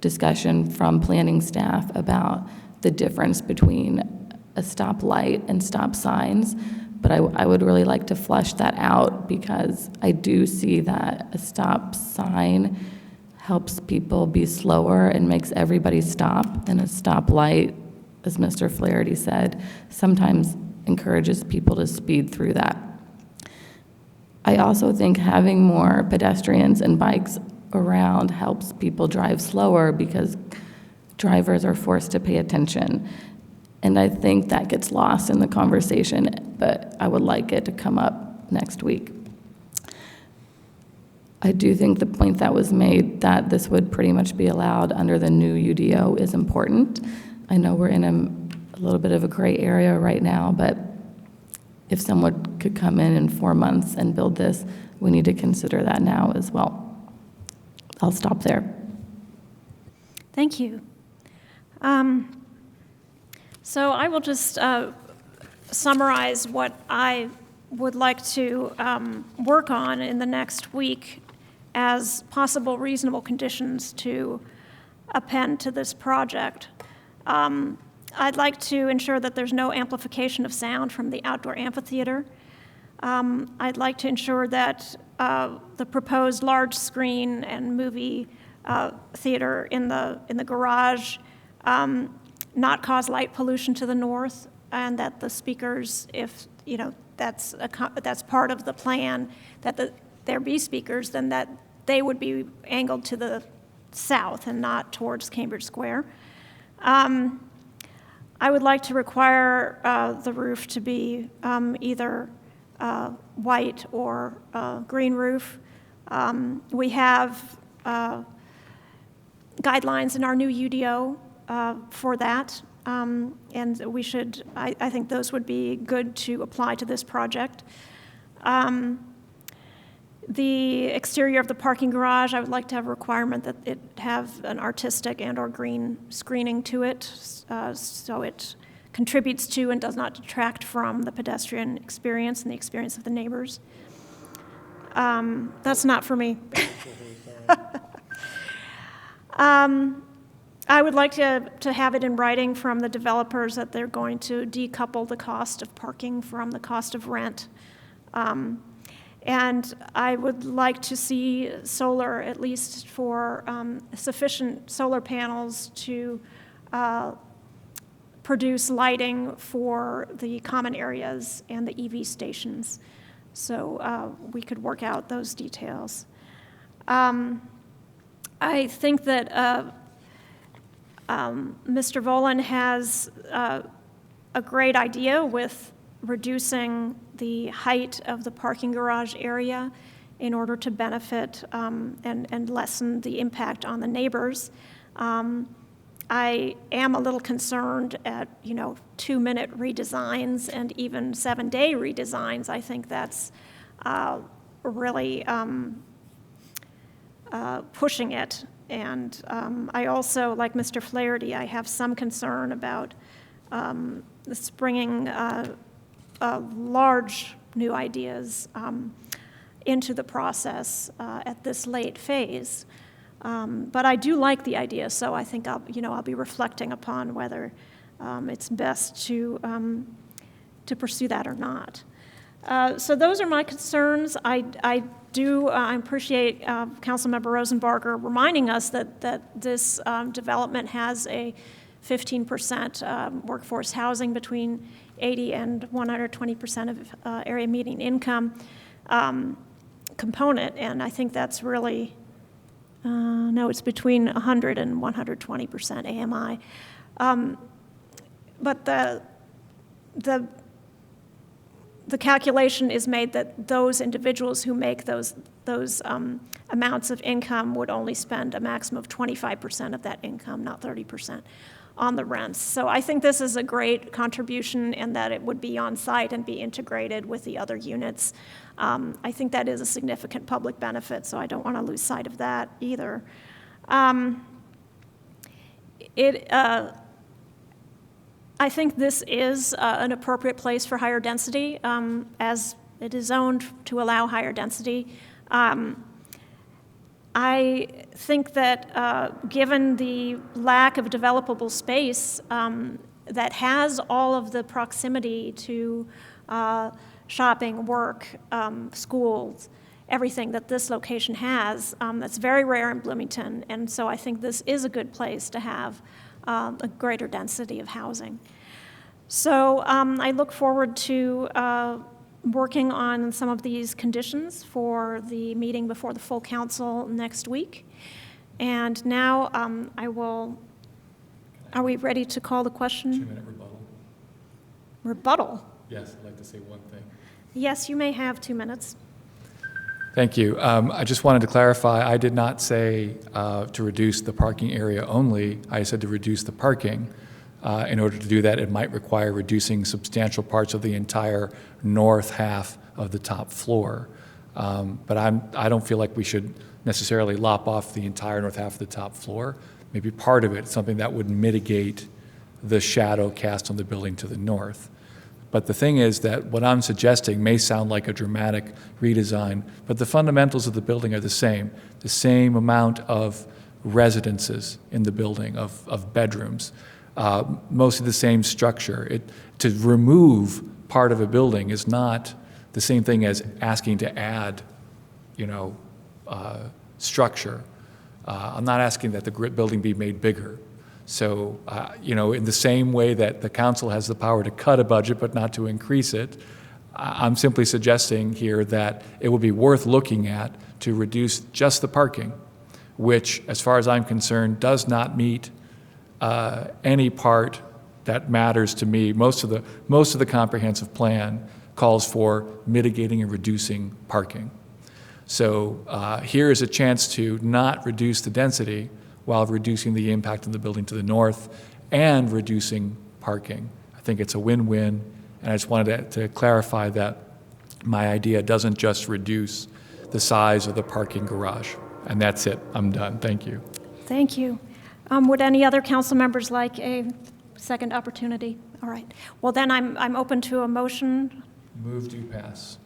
discussion from planning staff about the difference between a stoplight and stop signs, but I would really like to flesh that out because I do see that a stop sign helps people be slower and makes everybody stop, and a stoplight, as Mr. Flaherty said, sometimes encourages people to speed through that. I also think having more pedestrians and bikes around helps people drive slower because drivers are forced to pay attention. And I think that gets lost in the conversation, but I would like it to come up next week. I do think the point that was made that this would pretty much be allowed under the new UDO is important. I know we're in a little bit of a gray area right now, but if someone could come in 4 months and build this, we need to consider that now as well. I'll stop there. Thank you. So I will just summarize what I would like to work on in the next week as possible reasonable conditions to append to this project. I'd like to ensure that there's no amplification of sound from the outdoor amphitheater. I'd like to ensure that the proposed large screen and movie theater in the garage not cause light pollution to the north, and that the speakers, if that's part of the plan, that there be speakers, then that they would be angled to the south and not towards Cambridge Square. I would like to require the roof to be either white or green roof. We have guidelines in our new UDO for that, and we should, I think those would be good to apply to this project. The exterior of the parking garage, I would like to have a requirement that it have an artistic and/or green screening to it, so it contributes to and does not detract from the pedestrian experience and the experience of the neighbors. That's not for me. I would like to have it in writing from the developers that they're going to decouple the cost of parking from the cost of rent. And I would like to see solar, at least for sufficient solar panels to produce lighting for the common areas and the EV stations. So we could work out those details. I think that Mr. Volan has a great idea with reducing the height of the parking garage area in order to benefit and lessen the impact on the neighbors. I am a little concerned at 2-minute redesigns and even 7-day redesigns. I think that's really pushing it. And I also, like Mr. Flaherty, I have some concern about springing large new ideas into the process at this late phase. But I do like the idea, so I think I'll be reflecting upon whether it's best to pursue that or not. So those are my concerns. I appreciate Councilmember Rosenbarger reminding us that this development has a 15% workforce housing between 80 and 120% of area median income component, and I think that's really, no, it's between 100 and 120% AMI. But the calculation is made that those individuals who make those amounts of income would only spend a maximum of 25% of that income, not 30%, on the rents. So I think this is a great contribution, and that it would be on site and be integrated with the other units. I think that is a significant public benefit, so I don't want to lose sight of that either. I think this is an appropriate place for higher density, as it is zoned to allow higher density. I think that given the lack of developable space that has all of the proximity to shopping, work, schools, everything that this location has, that's very rare in Bloomington, and so I think this is a good place to have a greater density of housing. So I look forward to working on some of these conditions for the meeting before the full council next week. And now are we ready to call the question? 2-minute rebuttal. Rebuttal? Yes, I'd like to say one thing. Yes, you may have 2 minutes. Thank you. I just wanted to clarify, I did not say to reduce the parking area only. I said to reduce the parking. In order to do that, it might require reducing substantial parts of the entire north half of the top floor. But I don't feel like we should necessarily lop off the entire north half of the top floor. Maybe part of it, something that would mitigate the shadow cast on the building to the north. But the thing is that what I'm suggesting may sound like a dramatic redesign, but the fundamentals of the building are the same amount of residences in the building, of bedrooms, mostly the same structure. To remove part of a building is not the same thing as asking to add, structure. I'm not asking that the building be made bigger. So, in the same way that the council has the power to cut a budget but not to increase it, I'm simply suggesting here that it would be worth looking at to reduce just the parking, which, as far as I'm concerned, does not meet any part that matters to me. Most of the comprehensive plan calls for mitigating and reducing parking. So here is a chance to not reduce the density while reducing the impact on the building to the north and reducing parking. I think it's a win-win, and I just wanted to clarify that my idea doesn't just reduce the size of the parking garage. And that's it. I'm done. Thank you. Thank you. Would any other council members like a second opportunity? All right. Well, then I'm open to a motion. Move to pass.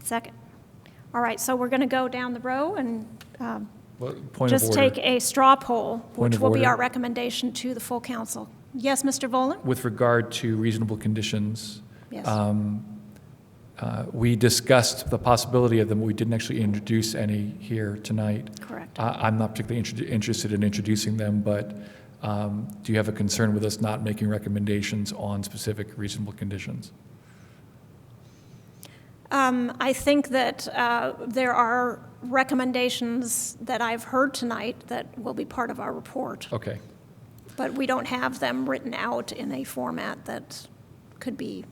Second. All right, so we're going to go down the row and Point just of order. take a straw poll, Point which of will be order. our recommendation to the full council. Yes, Mr. Volan? With regard to reasonable conditions, Yes. we discussed the possibility of them. We didn't actually introduce any here tonight. Correct. I'm not particularly interested in introducing them, but do you have a concern with us not making recommendations on specific reasonable conditions? I think that there are recommendations that I've heard tonight that will be part of our report, Okay. but we don't have them written out in a format that could be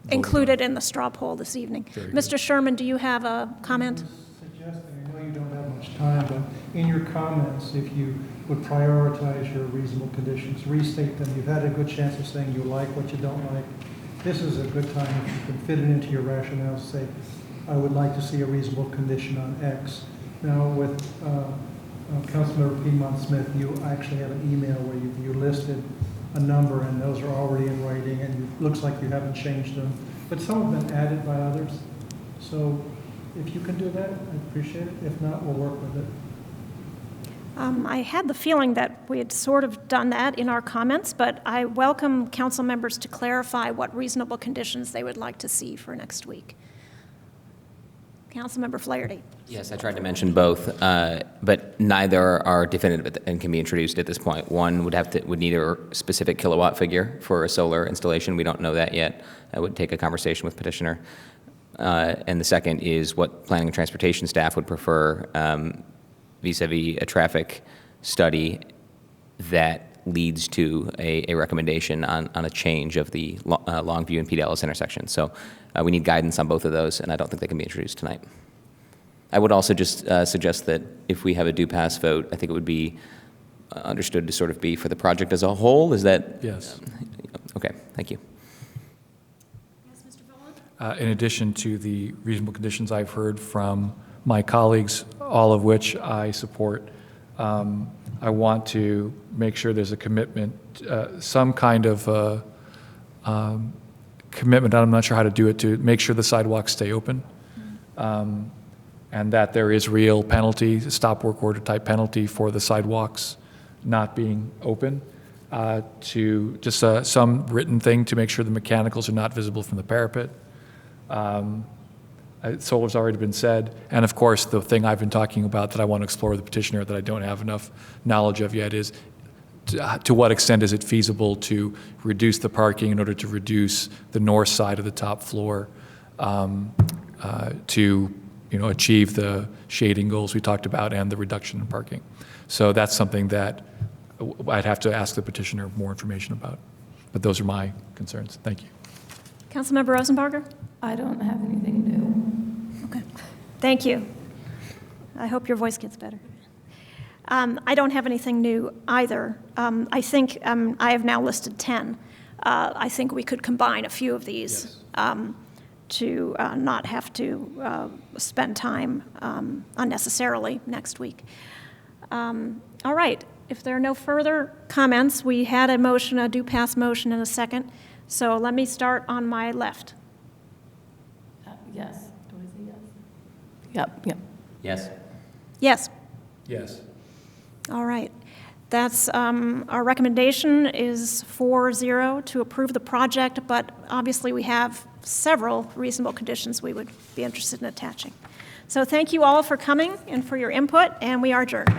included in the straw poll this evening. Very good. Mr. Sherman, do you have a comment? Suggesting, I know you don't have much time, but in your comments, if you would prioritize your reasonable conditions, restate them. You've had a good chance of saying you like what you don't like. This is a good time if you can fit it into your rationale to say, I would like to see a reasonable condition on X. Now, with Councilmember Piedmont Smith, you actually have an email where you listed a number, and those are already in writing, and it looks like you haven't changed them. But some have been added by others. So if you can do that, I'd appreciate it. If not, we'll work with it. I had the feeling that we had sort of done that in our comments, but I welcome council members to clarify what reasonable conditions they would like to see for next week. Councilmember Flaherty. Yes, I tried to mention both, but neither are definitive and can be introduced at this point. One would need a specific kilowatt figure for a solar installation. We don't know that yet. I would take a conversation with petitioner. And the second is what planning and transportation staff would prefer vis-a-vis a traffic study that leads to a recommendation on a change of the Longview and Pete Ellis intersection. So we need guidance on both of those, and I don't think they can be introduced tonight. I would also just suggest that if we have a do-pass vote, I think it would be understood to sort of be for the project as a whole. Is that? Yes. Okay, thank you. Yes, Mr. Boland? In addition to the reasonable conditions I've heard from my colleagues, all of which I support, I want to make sure there's a commitment, some kind of commitment, I'm not sure how to do it, to make sure the sidewalks stay open, and that there is real penalty, stop work order type penalty for the sidewalks not being open, to just some written thing to make sure the mechanicals are not visible from the parapet. Solar's already been said, and of course the thing I've been talking about that I want to explore with the petitioner that I don't have enough knowledge of yet is to what extent is it feasible to reduce the parking in order to reduce the north side of the top floor to achieve the shading goals we talked about and the reduction in parking. So that's something that I'd have to ask the petitioner more information about. But those are my concerns. Thank you. Councilmember Rosenbarger? I don't have anything new. Okay. Thank you. I hope your voice gets better. I don't have anything new either. I think I have now listed 10. I think we could combine a few of these to not have to spend time unnecessarily next week. All right. If there are no further comments, we had a motion, a do-pass motion in a second. So let me start on my left. Yes. Do I say yes? Yep. Yes. Yes. Yes. All right. That's our recommendation is 4-0 to approve the project, but obviously we have several reasonable conditions we would be interested in attaching. So thank you all for coming and for your input, and we are adjourned.